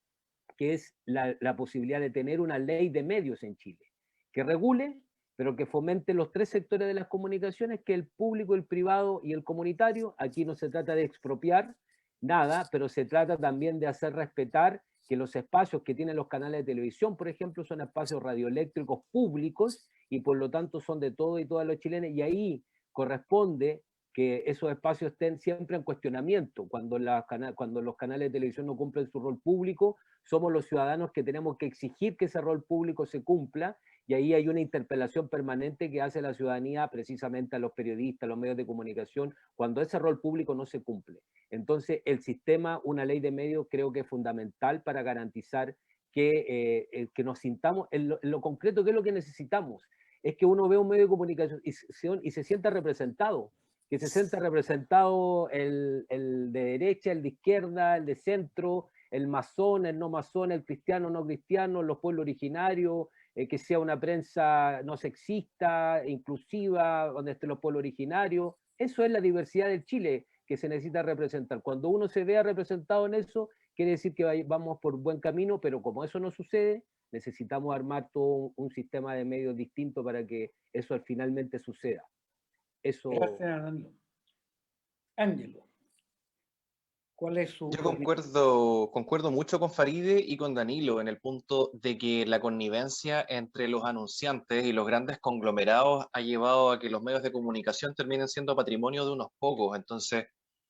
que es la posibilidad de tener una ley de medios en Chile, que regule, pero que fomente los tres sectores de las comunicaciones, que el público, el privado y el comunitario. Aquí no se trata de expropiar nada, pero se trata también de hacer respetar que los espacios que tienen los canales de televisión, por ejemplo, son espacios radioeléctricos públicos, y por lo tanto son de todos y todas los chilenos, y ahí corresponde que esos espacios estén siempre en cuestionamiento. Cuando los canales de televisión no cumplen su rol público, somos los ciudadanos que tenemos que exigir que ese rol público se cumpla, y ahí hay una interpelación permanente que hace la ciudadanía precisamente a los periodistas, a los medios de comunicación, cuando ese rol público no se cumple. Entonces, el sistema, una ley de medios, creo que es fundamental para garantizar que nos sintamos, en lo concreto, ¿qué es lo que necesitamos? Es que uno vea un medio de comunicación y se sienta representado, que se sienta representado el de derecha, el de izquierda, el de centro, el masón, el no masón, el cristiano, no cristiano, los pueblos originarios, que sea una prensa no sexista, inclusiva, donde estén los pueblos originarios. Eso es la diversidad del Chile que se necesita representar. Cuando uno se vea representado en eso, quiere decir que vamos por buen camino, pero como eso no sucede, necesitamos armar todo un sistema de medios distinto para que eso finalmente suceda. Eso... Gracias, Danilo. Ángelo, ¿cuál es su...? Yo concuerdo mucho con Farideh y con Danilo en el punto de que la connivencia entre los anunciantes y los grandes conglomerados ha llevado a que los medios de comunicación terminen siendo patrimonio de unos pocos. Entonces,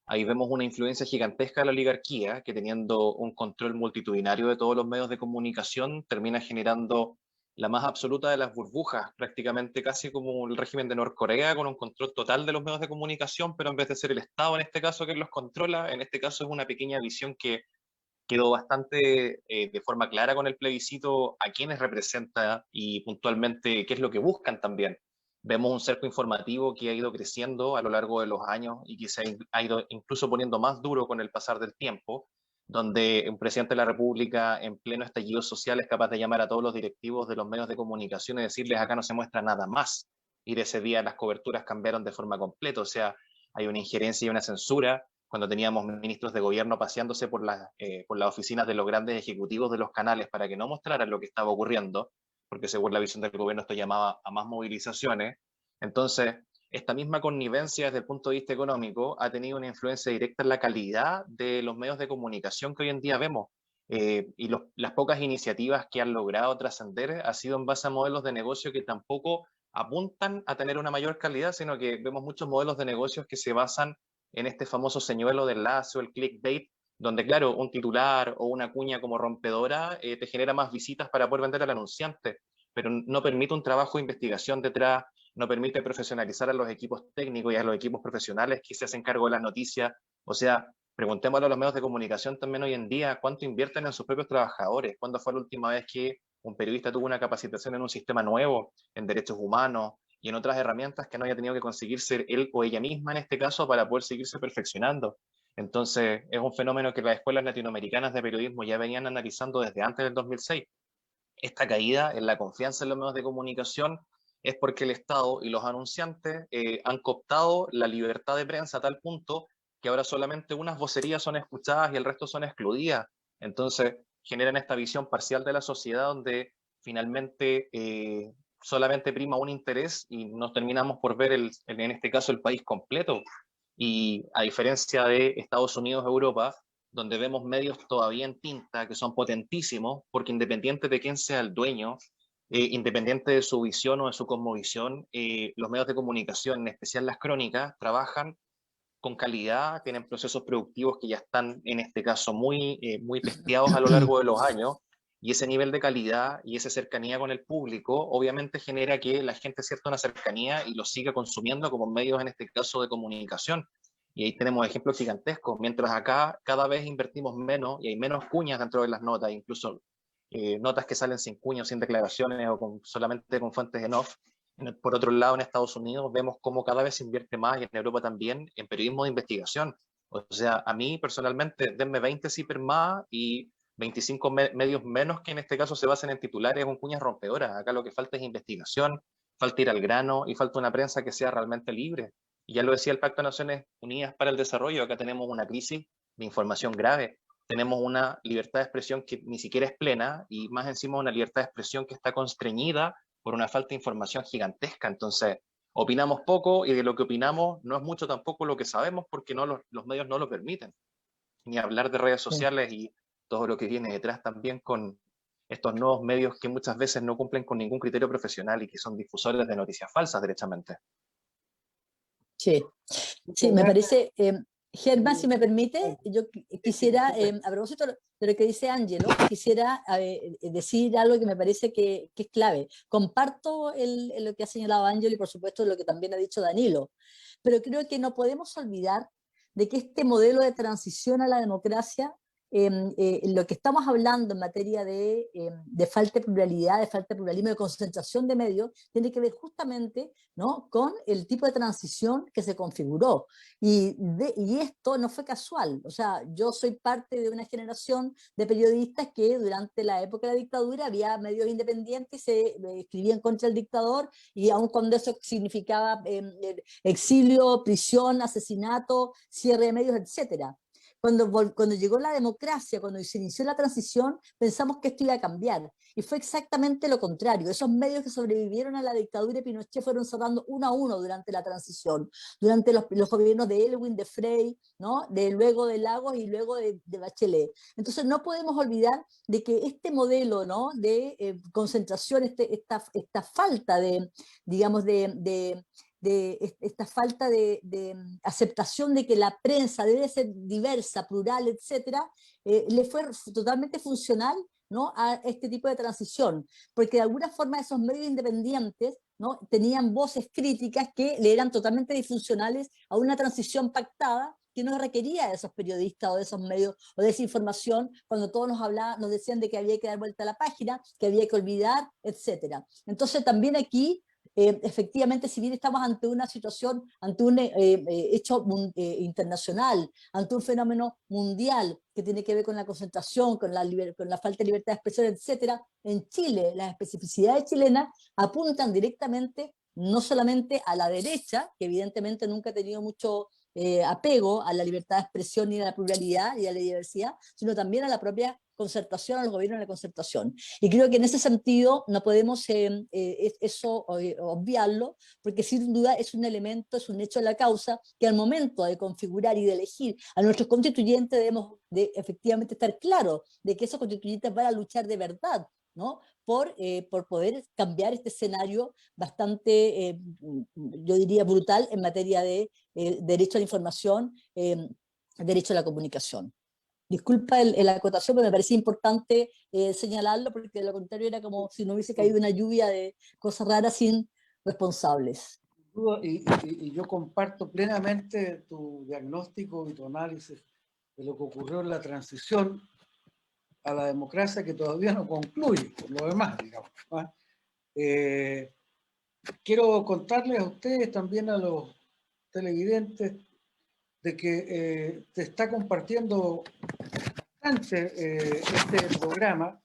ahí vemos una influencia gigantesca de la oligarquía, que teniendo un control multitudinario de todos los medios de comunicación, termina generando la más absoluta de las burbujas, prácticamente casi como el régimen de Norcorea, con un control total de los medios de comunicación, pero en vez de ser el Estado en este caso que los controla, en este caso es una pequeña visión que quedó bastante de forma clara con el plebiscito a quienes representa y puntualmente qué es lo que buscan también. Vemos un cerco informativo que ha ido creciendo a lo largo de los años y que se ha ido incluso poniendo más duro con el pasar del tiempo, donde un presidente de la República en pleno estallido social es capaz de llamar a todos los directivos de los medios de comunicación y decirles acá no se muestra nada más. Y de ese día las coberturas cambiaron de forma completa, o sea, hay una injerencia y una censura. Cuando teníamos ministros de gobierno paseándose por las oficinas de los grandes ejecutivos de los canales para que no mostraran lo que estaba ocurriendo, porque según la visión del gobierno esto llamaba a más movilizaciones. Entonces, esta misma connivencia desde el punto de vista económico ha tenido una influencia directa en la calidad de los medios de comunicación que hoy en día vemos. Y las pocas iniciativas que han logrado trascender ha sido en base a modelos de negocio que tampoco apuntan a tener una mayor calidad, sino que vemos muchos modelos de negocios que se basan en este famoso señuelo de enlace o el clickbait, donde claro, un titular o una cuña como rompedora te genera más visitas para poder vender al anunciante, pero no permite un trabajo de investigación detrás, no permite profesionalizar a los equipos técnicos y a los equipos profesionales que se hacen cargo de las noticias. O sea, preguntémosle a los medios de comunicación también hoy en día cuánto invierten en sus propios trabajadores, cuándo fue la última vez que un periodista tuvo una capacitación en un sistema nuevo, en derechos humanos y en otras herramientas que no haya tenido que conseguirse él o ella misma en este caso para poder seguirse perfeccionando. Entonces, es un fenómeno que las escuelas latinoamericanas de periodismo ya venían analizando desde antes del 2006. Esta caída en la confianza en los medios de comunicación es porque el Estado y los anunciantes han cooptado la libertad de prensa a tal punto que ahora solamente unas vocerías son escuchadas y el resto son excluidas. Entonces, generan esta visión parcial de la sociedad donde finalmente solamente prima un interés y nos terminamos por ver, en este caso, el país completo. Y a diferencia de Estados Unidos, Europa, donde vemos medios todavía en tinta que son potentísimos, porque independiente de quién sea el dueño, independiente de su visión o de su cosmovisión, los medios de comunicación, en especial las crónicas, trabajan con calidad, tienen procesos productivos que ya están, en este caso, muy testeados a lo largo de los años, y ese nivel de calidad y esa cercanía con el público obviamente genera que la gente sienta una cercanía y lo siga consumiendo como medios, en este caso, de comunicación. Y ahí tenemos ejemplos gigantescos, mientras acá cada vez invertimos menos y hay menos cuñas dentro de las notas, incluso notas que salen sin cuñas, sin declaraciones o solamente con fuentes en off. Por otro lado, en Estados Unidos vemos cómo cada vez se invierte más, y en Europa también, en periodismo de investigación. O sea, a mí personalmente, denme 20 CIPER más y 25 medios menos que en este caso se basen en titulares con cuñas rompedoras. Acá lo que falta es investigación, falta ir al grano y falta una prensa que sea realmente libre. Y ya lo decía el Pacto de Naciones Unidas para el Desarrollo, acá tenemos una crisis de información grave. Tenemos una libertad de expresión que ni siquiera es plena y más encima una libertad de expresión que está constreñida por una falta de información gigantesca. Entonces, opinamos poco y de lo que opinamos no es mucho tampoco lo que sabemos porque no los medios no lo permiten. Ni hablar de redes sociales y todo lo que viene detrás también con estos nuevos medios que muchas veces no cumplen con ningún criterio profesional y que son difusores de noticias falsas, derechamente. Sí, sí, me parece, Germán, si me permite, yo quisiera, a propósito de lo que dice Ángelo, quisiera decir algo que me parece que es clave. Comparto lo que ha señalado Ángelo y por supuesto lo que también ha dicho Danilo, pero creo que no podemos olvidar de que este modelo de transición a la democracia, lo que estamos hablando en materia de falta de pluralidad, de falta de pluralismo, de concentración de medios, tiene que ver justamente, ¿no?, con el tipo de transición que se configuró. Y esto no fue casual. O sea, yo soy parte de una generación de periodistas que durante la época de la dictadura había medios independientes, se escribían contra el dictador, y aun cuando eso significaba exilio, prisión, asesinato, cierre de medios, etcétera. Cuando llegó la democracia, cuando se inició la transición, pensamos que esto iba a cambiar. Y fue exactamente lo contrario. Esos medios que sobrevivieron a la dictadura de Pinochet fueron cerrando uno a uno durante la transición, durante los gobiernos de Elwin, de Frey, ¿no?, luego de Lagos y luego de Bachelet. Entonces no podemos olvidar de que este modelo, ¿no?, de concentración, esta falta de, digamos, de esta falta de aceptación de que la prensa debe ser diversa, plural, etcétera, le fue totalmente funcional, ¿no?, a este tipo de transición, porque de alguna forma esos medios independientes, ¿no?, tenían voces críticas que le eran totalmente disfuncionales a una transición pactada que no requería de esos periodistas o de esos medios o de esa información, cuando todos nos decían de que había que dar vuelta a la página, que había que olvidar, etcétera. Entonces también aquí efectivamente, si bien estamos ante una situación, ante un hecho internacional, ante un fenómeno mundial que tiene que ver con la concentración, con la falta de libertad de expresión, etcétera, en Chile las especificidades chilenas apuntan directamente no solamente a la derecha, que evidentemente nunca ha tenido apego a la libertad de expresión y a la pluralidad y a la diversidad, sino también a la propia concertación, a los gobiernos de la concertación. Y creo que en ese sentido no podemos obviarlo, porque sin duda es un elemento, es un hecho de la causa, que al momento de configurar y de elegir a nuestros constituyentes debemos de efectivamente estar claros de que esos constituyentes van a luchar de verdad, ¿no? Por poder cambiar este escenario bastante, yo diría, brutal en materia de derecho a la información, derecho a la comunicación. Disculpa la acotación, pero me parecía importante señalarlo, porque de lo contrario era como si no hubiese caído una lluvia de cosas raras sin responsables. Y yo comparto plenamente tu diagnóstico y tu análisis de lo que ocurrió en la transición a la democracia, que todavía no concluye, por lo demás, digamos. Quiero contarles a ustedes, también a los televidentes, de que te está compartiendo este programa.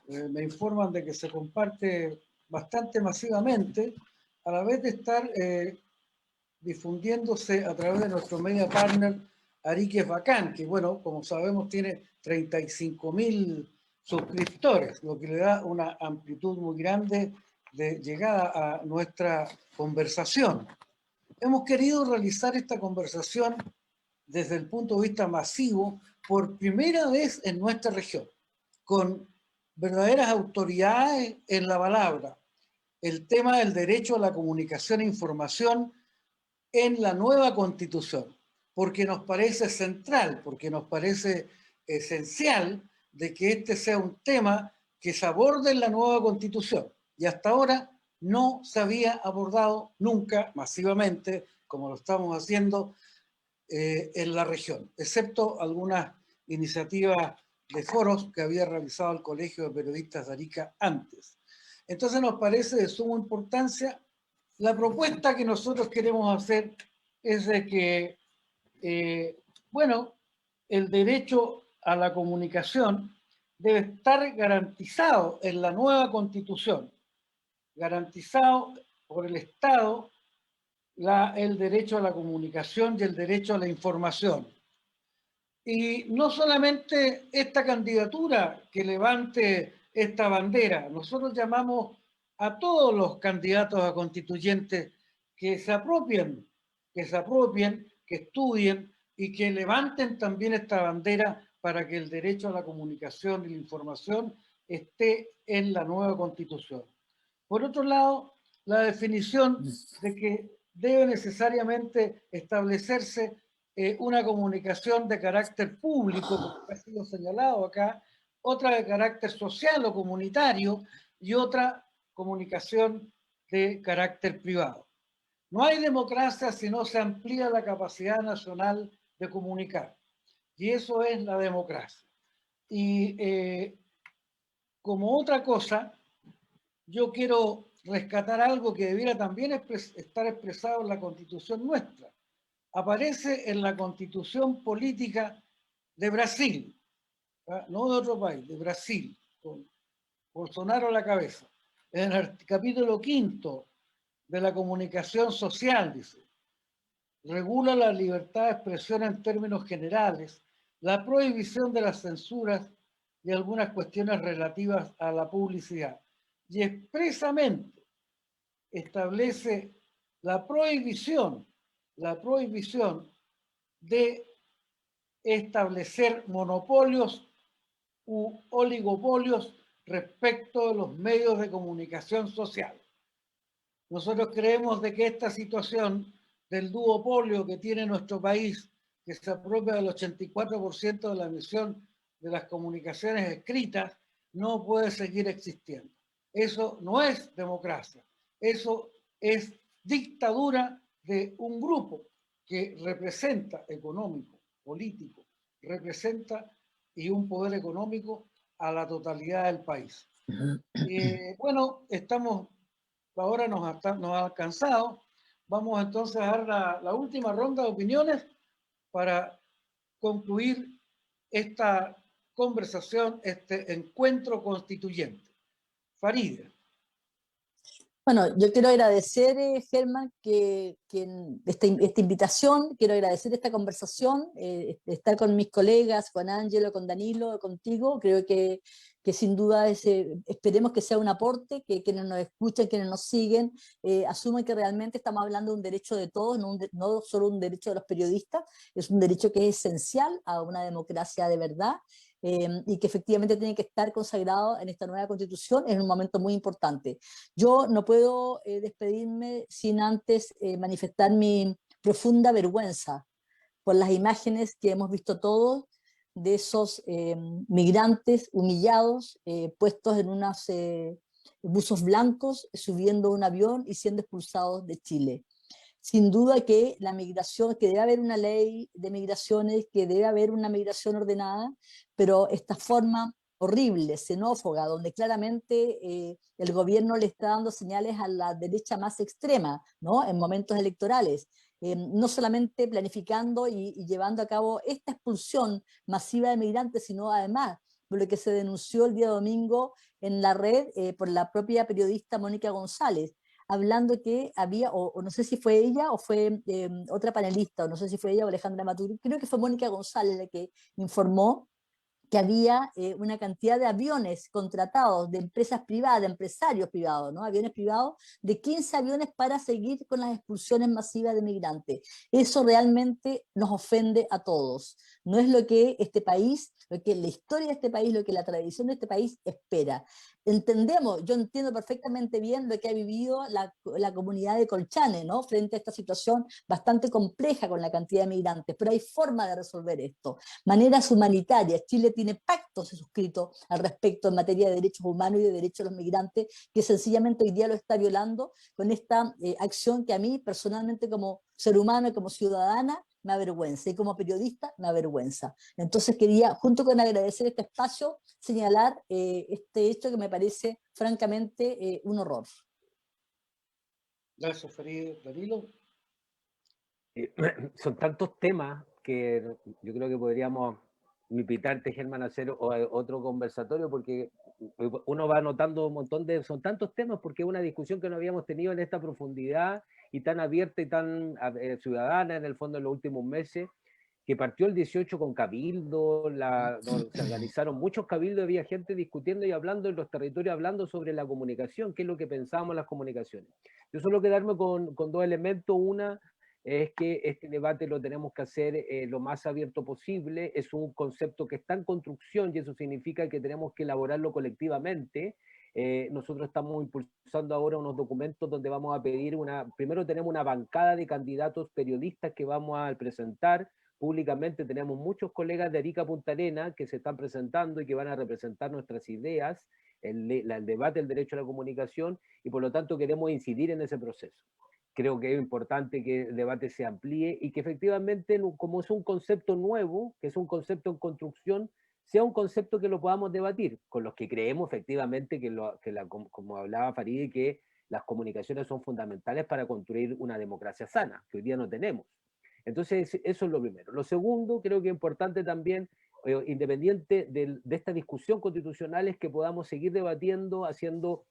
Me informan de que se comparte bastante masivamente, a la vez de estar difundiéndose a través de nuestro media partner Arique es Bacán, que bueno, como sabemos tiene 35.000 suscriptores, lo que le da una amplitud muy grande de llegada a nuestra conversación. Hemos querido realizar esta conversación desde el punto de vista masivo por primera vez en nuestra región, con verdaderas autoridades en la palabra. El tema del derecho a la comunicación e información en la nueva Constitución, porque nos parece central, porque nos parece esencial de que este sea un tema que se aborde en la nueva Constitución. Y hasta ahora no se había abordado nunca masivamente, como lo estamos haciendo en la región, excepto algunas iniciativas de foros que había realizado el Colegio de Periodistas de Arica antes. Entonces nos parece de suma importancia. La propuesta que nosotros queremos hacer es de que, bueno, el derecho a la comunicación debe estar garantizado en la nueva Constitución, garantizado por el Estado el derecho a la comunicación y el derecho a la información. Y no solamente esta candidatura que levante esta bandera, nosotros llamamos a todos los candidatos a constituyentes que se apropien, que estudien y que levanten también esta bandera para que el derecho a la comunicación y la información esté en la nueva Constitución. Por otro lado, la definición de que debe necesariamente establecerse una comunicación de carácter público, como ha sido señalado acá, otra de carácter social o comunitario y otra comunicación de carácter privado. No hay democracia si no se amplía la capacidad nacional de comunicar, y eso es la democracia. Y como otra cosa, yo quiero rescatar algo que debiera también estar expresado en la Constitución nuestra. Aparece en la Constitución política de Brasil, no de otro país, de Brasil, con Bolsonaro a la cabeza. En el capítulo 5 de la comunicación social, dice, regula la libertad de expresión en términos generales, la prohibición de las censuras y algunas cuestiones relativas a la publicidad. Y expresamente establece la prohibición de establecer monopolios u oligopolios respecto de los medios de comunicación social. Nosotros creemos de que esta situación del duopolio que tiene nuestro país, que se apropia del 84% de la emisión de las comunicaciones escritas, no puede seguir existiendo. Eso no es democracia, eso es dictadura de un grupo que representa económico, político, representa y un poder económico a la totalidad del país. Bueno, ahora nos ha alcanzado. Vamos entonces a dar la última ronda de opiniones para concluir esta conversación, este encuentro constituyente. Faride. Bueno, yo quiero agradecer, Germán, esta invitación, quiero agradecer esta conversación, estar con mis colegas, con Ángelo, con Danilo, contigo. Creo que sin duda esperemos que sea un aporte, que quienes nos escuchan, quienes nos siguen, asuman que realmente estamos hablando de un derecho de todos, no solo un derecho de los periodistas, es un derecho que es esencial a una democracia de verdad. Y que efectivamente tiene que estar consagrado en esta nueva constitución en un momento muy importante. Yo no puedo despedirme sin antes manifestar mi profunda vergüenza por las imágenes que hemos visto todos de esos migrantes humillados, puestos en unos buzos blancos, subiendo un avión y siendo expulsados de Chile. Sin duda que la migración, que debe haber una ley de migraciones, que debe haber una migración ordenada, pero esta forma horrible, xenófoba, donde claramente el gobierno le está dando señales a la derecha más extrema, ¿no? En momentos electorales, no solamente planificando y llevando a cabo esta expulsión masiva de migrantes, sino además por lo que se denunció el día domingo en la red por la propia periodista Mónica González, hablando que había, o no sé si fue ella o fue otra panelista, o no sé si fue ella o Alejandra Maturi, creo que fue Mónica González la que informó que había una cantidad de aviones contratados de empresas privadas, de empresarios privados, ¿no? Aviones privados, de 15 aviones para seguir con las expulsiones masivas de migrantes. Eso realmente nos ofende a todos. No es lo que este país, lo que la historia de este país, lo que la tradición de este país espera. Entendemos, yo entiendo perfectamente bien lo que ha vivido la comunidad de Colchane, ¿no? Frente a esta situación bastante compleja con la cantidad de migrantes, pero hay forma de resolver esto. Maneras humanitarias. Chile tiene pactos suscritos al respecto en materia de derechos humanos y de derechos de los migrantes, que sencillamente hoy día lo está violando con esta acción que a mí personalmente como ser humano y como ciudadana me avergüenza, y como periodista me avergüenza. Entonces quería, junto con agradecer este espacio, señalar este hecho que me parece francamente un horror. Gracias, Farideh. Danilo. Son tantos temas que yo creo que podríamos invitarte, Germán, a hacer otro conversatorio, porque uno va notando un montón son tantos temas, porque es una discusión que no habíamos tenido en esta profundidad y tan abierta y tan ciudadana en el fondo en los últimos meses, que partió el 18 con cabildo, se organizaron muchos cabildos, había gente discutiendo y hablando en los territorios, hablando sobre la comunicación, qué es lo que pensábamos las comunicaciones. Yo solo quedarme con dos elementos. Una es que este debate lo tenemos que hacer lo más abierto posible. Es un concepto que está en construcción y eso significa que tenemos que elaborarlo colectivamente. Nosotros estamos impulsando ahora unos documentos donde vamos a pedir primero tenemos una bancada de candidatos periodistas que vamos a presentar públicamente. Tenemos muchos colegas de Arica Punta Arenas que se están presentando y que van a representar nuestras ideas, el debate del derecho a la comunicación, y por lo tanto queremos incidir en ese proceso. Creo que es importante que el debate se amplíe y que efectivamente, como es un concepto nuevo, que es un concepto en construcción, sea un concepto que lo podamos debatir, con los que creemos efectivamente como hablaba Farideh, que las comunicaciones son fundamentales para construir una democracia sana, que hoy día no tenemos. Entonces, eso es lo primero. Lo segundo, creo que es importante también, independiente de esta discusión constitucional, es que podamos seguir debatiendo, haciendo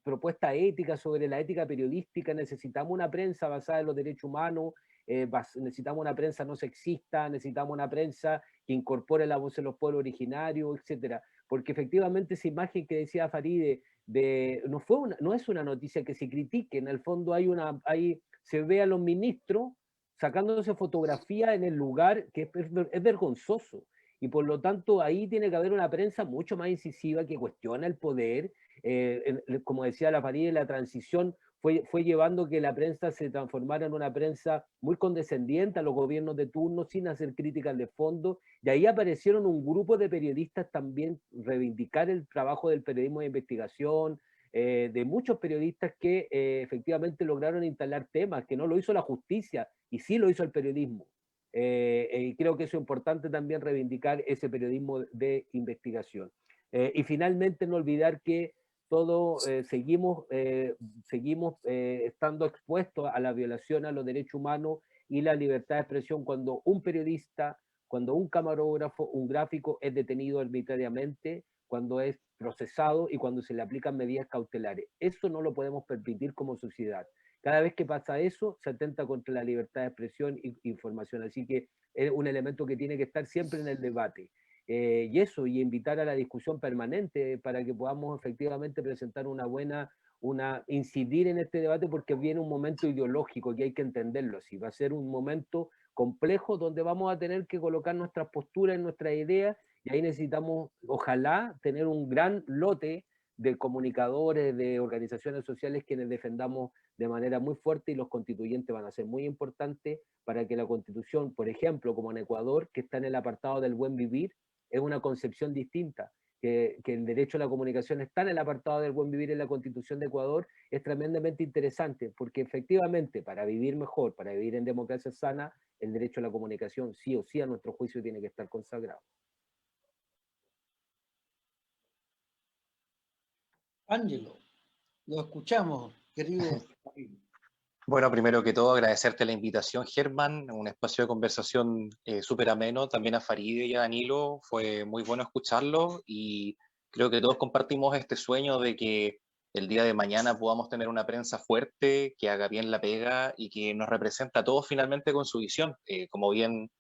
propuestas éticas sobre la ética periodística. Necesitamos una prensa basada en los derechos humanos, necesitamos una prensa no sexista, necesitamos una prensa que incorpore la voz de los pueblos originarios, etcétera. Porque efectivamente esa imagen que decía Farideh no es una noticia que se critique, en el fondo se ve a los ministros sacándose fotografía en el lugar, que es vergonzoso. Y por lo tanto ahí tiene que haber una prensa mucho más incisiva que cuestiona el poder. Como decía la Farideh, la transición fue llevando que la prensa se transformara en una prensa muy condescendiente a los gobiernos de turno, sin hacer críticas de fondo, y ahí aparecieron un grupo de periodistas también reivindicar el trabajo del periodismo de investigación, de muchos periodistas que efectivamente lograron instalar temas, que no lo hizo la justicia, y sí lo hizo el periodismo. Y creo que eso es importante también, reivindicar ese periodismo de investigación. Y finalmente no olvidar que todos seguimos estando expuestos a la violación a los derechos humanos y la libertad de expresión cuando un periodista, cuando un camarógrafo, un gráfico es detenido arbitrariamente, cuando es procesado y cuando se le aplican medidas cautelares. Eso no lo podemos permitir como sociedad. Cada vez que pasa eso, se atenta contra la libertad de expresión e información. Así que es un elemento que tiene que estar siempre en el debate. Y eso, y invitar a la discusión permanente para que podamos efectivamente presentar incidir en este debate, porque viene un momento ideológico que hay que entenderlo así. Va a ser un momento complejo donde vamos a tener que colocar nuestras posturas, nuestras ideas, y ahí necesitamos, ojalá, tener un gran lote de comunicadores, de organizaciones sociales quienes defendamos de manera muy fuerte, y los constituyentes van a ser muy importantes para que la Constitución, por ejemplo, como en Ecuador, que está en el apartado del buen vivir, es una concepción distinta, que el derecho a la comunicación está en el apartado del buen vivir en la Constitución de Ecuador, es tremendamente interesante, porque efectivamente para vivir mejor, para vivir en democracia sana, el derecho a la comunicación sí o sí a nuestro juicio tiene que estar consagrado. Ángelo, lo escuchamos, querido. Bueno, primero que todo, agradecerte la invitación, Germán, un espacio de conversación súper ameno. También a Faride y a Danilo, fue muy bueno escucharlo, y creo que todos compartimos este sueño de que el día de mañana podamos tener una prensa fuerte, que haga bien la pega y que nos representa a todos finalmente con su visión. Como bien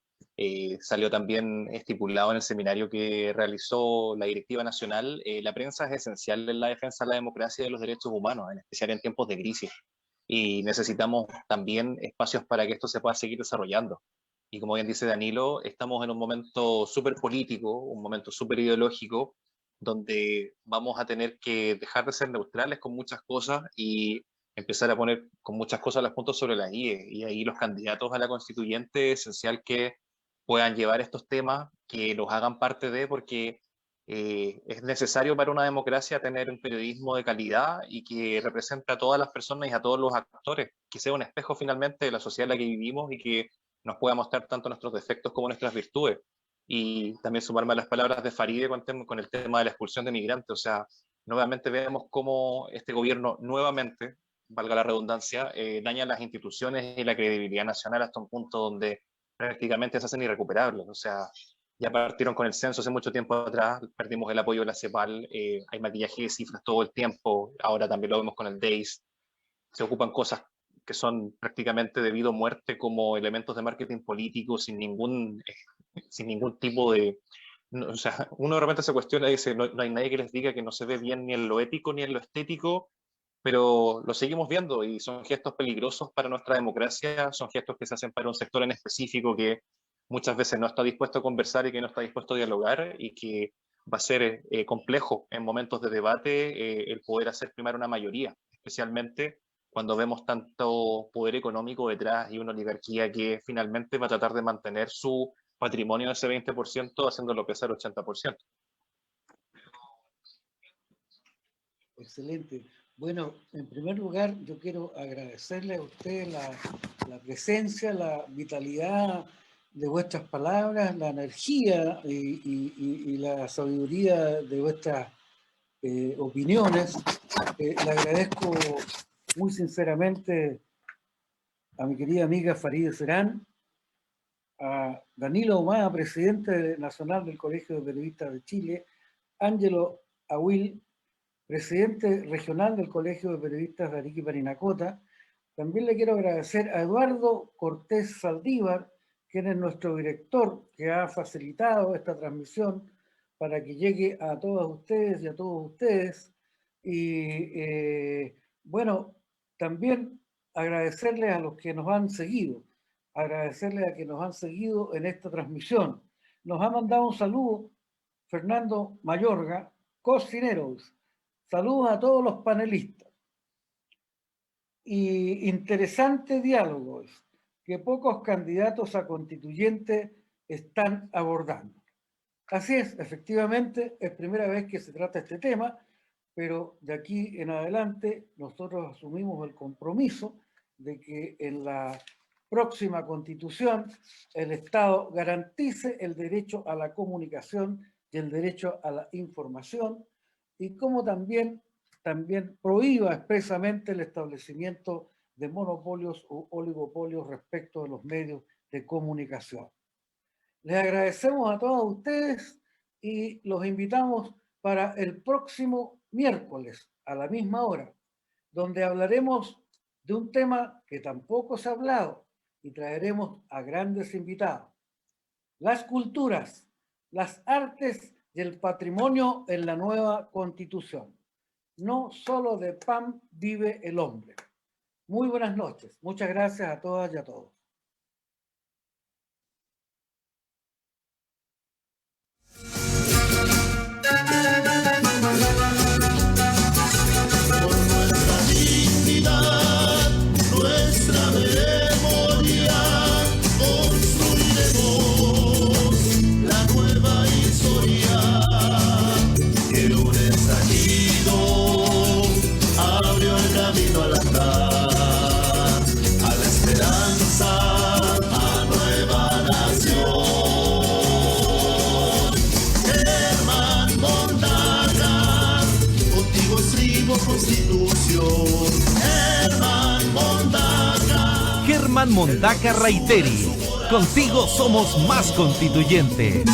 salió también estipulado en el seminario que realizó la Directiva Nacional, la prensa es esencial en la defensa de la democracia y de los derechos humanos, en especial en tiempos de crisis. Y necesitamos también espacios para que esto se pueda seguir desarrollando. Y como bien dice Danilo, estamos en un momento súper político, un momento súper ideológico, donde vamos a tener que dejar de ser neutrales con muchas cosas y empezar a poner con muchas cosas los puntos sobre las IE. Y ahí los candidatos a la constituyente es esencial que puedan llevar estos temas, que los hagan parte de, porque es necesario para una democracia tener un periodismo de calidad y que represente a todas las personas y a todos los actores, que sea un espejo finalmente de la sociedad en la que vivimos y que nos pueda mostrar tanto nuestros defectos como nuestras virtudes. Y también sumarme a las palabras de Faride con el tema de la expulsión de migrantes. O sea, nuevamente vemos cómo este gobierno nuevamente, valga la redundancia, daña las instituciones y la credibilidad nacional hasta un punto donde prácticamente se hacen irrecuperables. O sea, ya partieron con el censo hace mucho tiempo atrás, perdimos el apoyo de la CEPAL, hay maquillaje de cifras todo el tiempo, ahora también lo vemos con el DEIS, se ocupan cosas que son prácticamente debido a muerte como elementos de marketing político sin ningún tipo de... No, o sea, uno de repente se cuestiona y dice, no hay nadie que les diga que no se ve bien ni en lo ético ni en lo estético, pero lo seguimos viendo y son gestos peligrosos para nuestra democracia, son gestos que se hacen para un sector en específico que muchas veces no está dispuesto a conversar y que no está dispuesto a dialogar, y que va a ser complejo en momentos de debate el poder hacer primar una mayoría, especialmente cuando vemos tanto poder económico detrás y una oligarquía que finalmente va a tratar de mantener su patrimonio de ese 20%, haciéndolo pesar 80%. Excelente. Bueno, en primer lugar, yo quiero agradecerle a usted la presencia, la vitalidad de vuestras palabras, la energía y la sabiduría de vuestras opiniones. Le agradezco muy sinceramente a mi querida amiga Faride Serán, a Danilo Ahumada, presidente nacional del Colegio de Periodistas de Chile, Ángelo Awil, presidente regional del Colegio de Periodistas de Arica y Parinacota. También le quiero agradecer a Eduardo Cortés Saldívar, quien es nuestro director, que ha facilitado esta transmisión para que llegue a todas ustedes y a todos ustedes. Y bueno, también agradecerles a los que nos han seguido, agradecerles a que nos han seguido en esta transmisión. Nos ha mandado un saludo Fernando Mayorga, cocineros. Saludos a todos los panelistas. Y interesante diálogo que pocos candidatos a constituyente están abordando. Así es, efectivamente, es primera vez que se trata este tema, pero de aquí en adelante nosotros asumimos el compromiso de que en la próxima constitución el Estado garantice el derecho a la comunicación y el derecho a la información, y como también prohíba expresamente el establecimiento de monopolios o oligopolios respecto de los medios de comunicación. Les agradecemos a todos ustedes y los invitamos para el próximo miércoles a la misma hora, donde hablaremos de un tema que tampoco se ha hablado y traeremos a grandes invitados: las culturas, las artes y el patrimonio en la nueva Constitución. No solo de pan vive el hombre. Muy buenas noches. Muchas gracias a todas y a todos. Nuestra memoria, construiremos la nueva historia que un estallido abrió el camino al andar, a la esperanza, a nueva nación. Germán Mondaca, contigo escribo Constitución. Germán Mondaca Reiteri, contigo somos más constituyentes.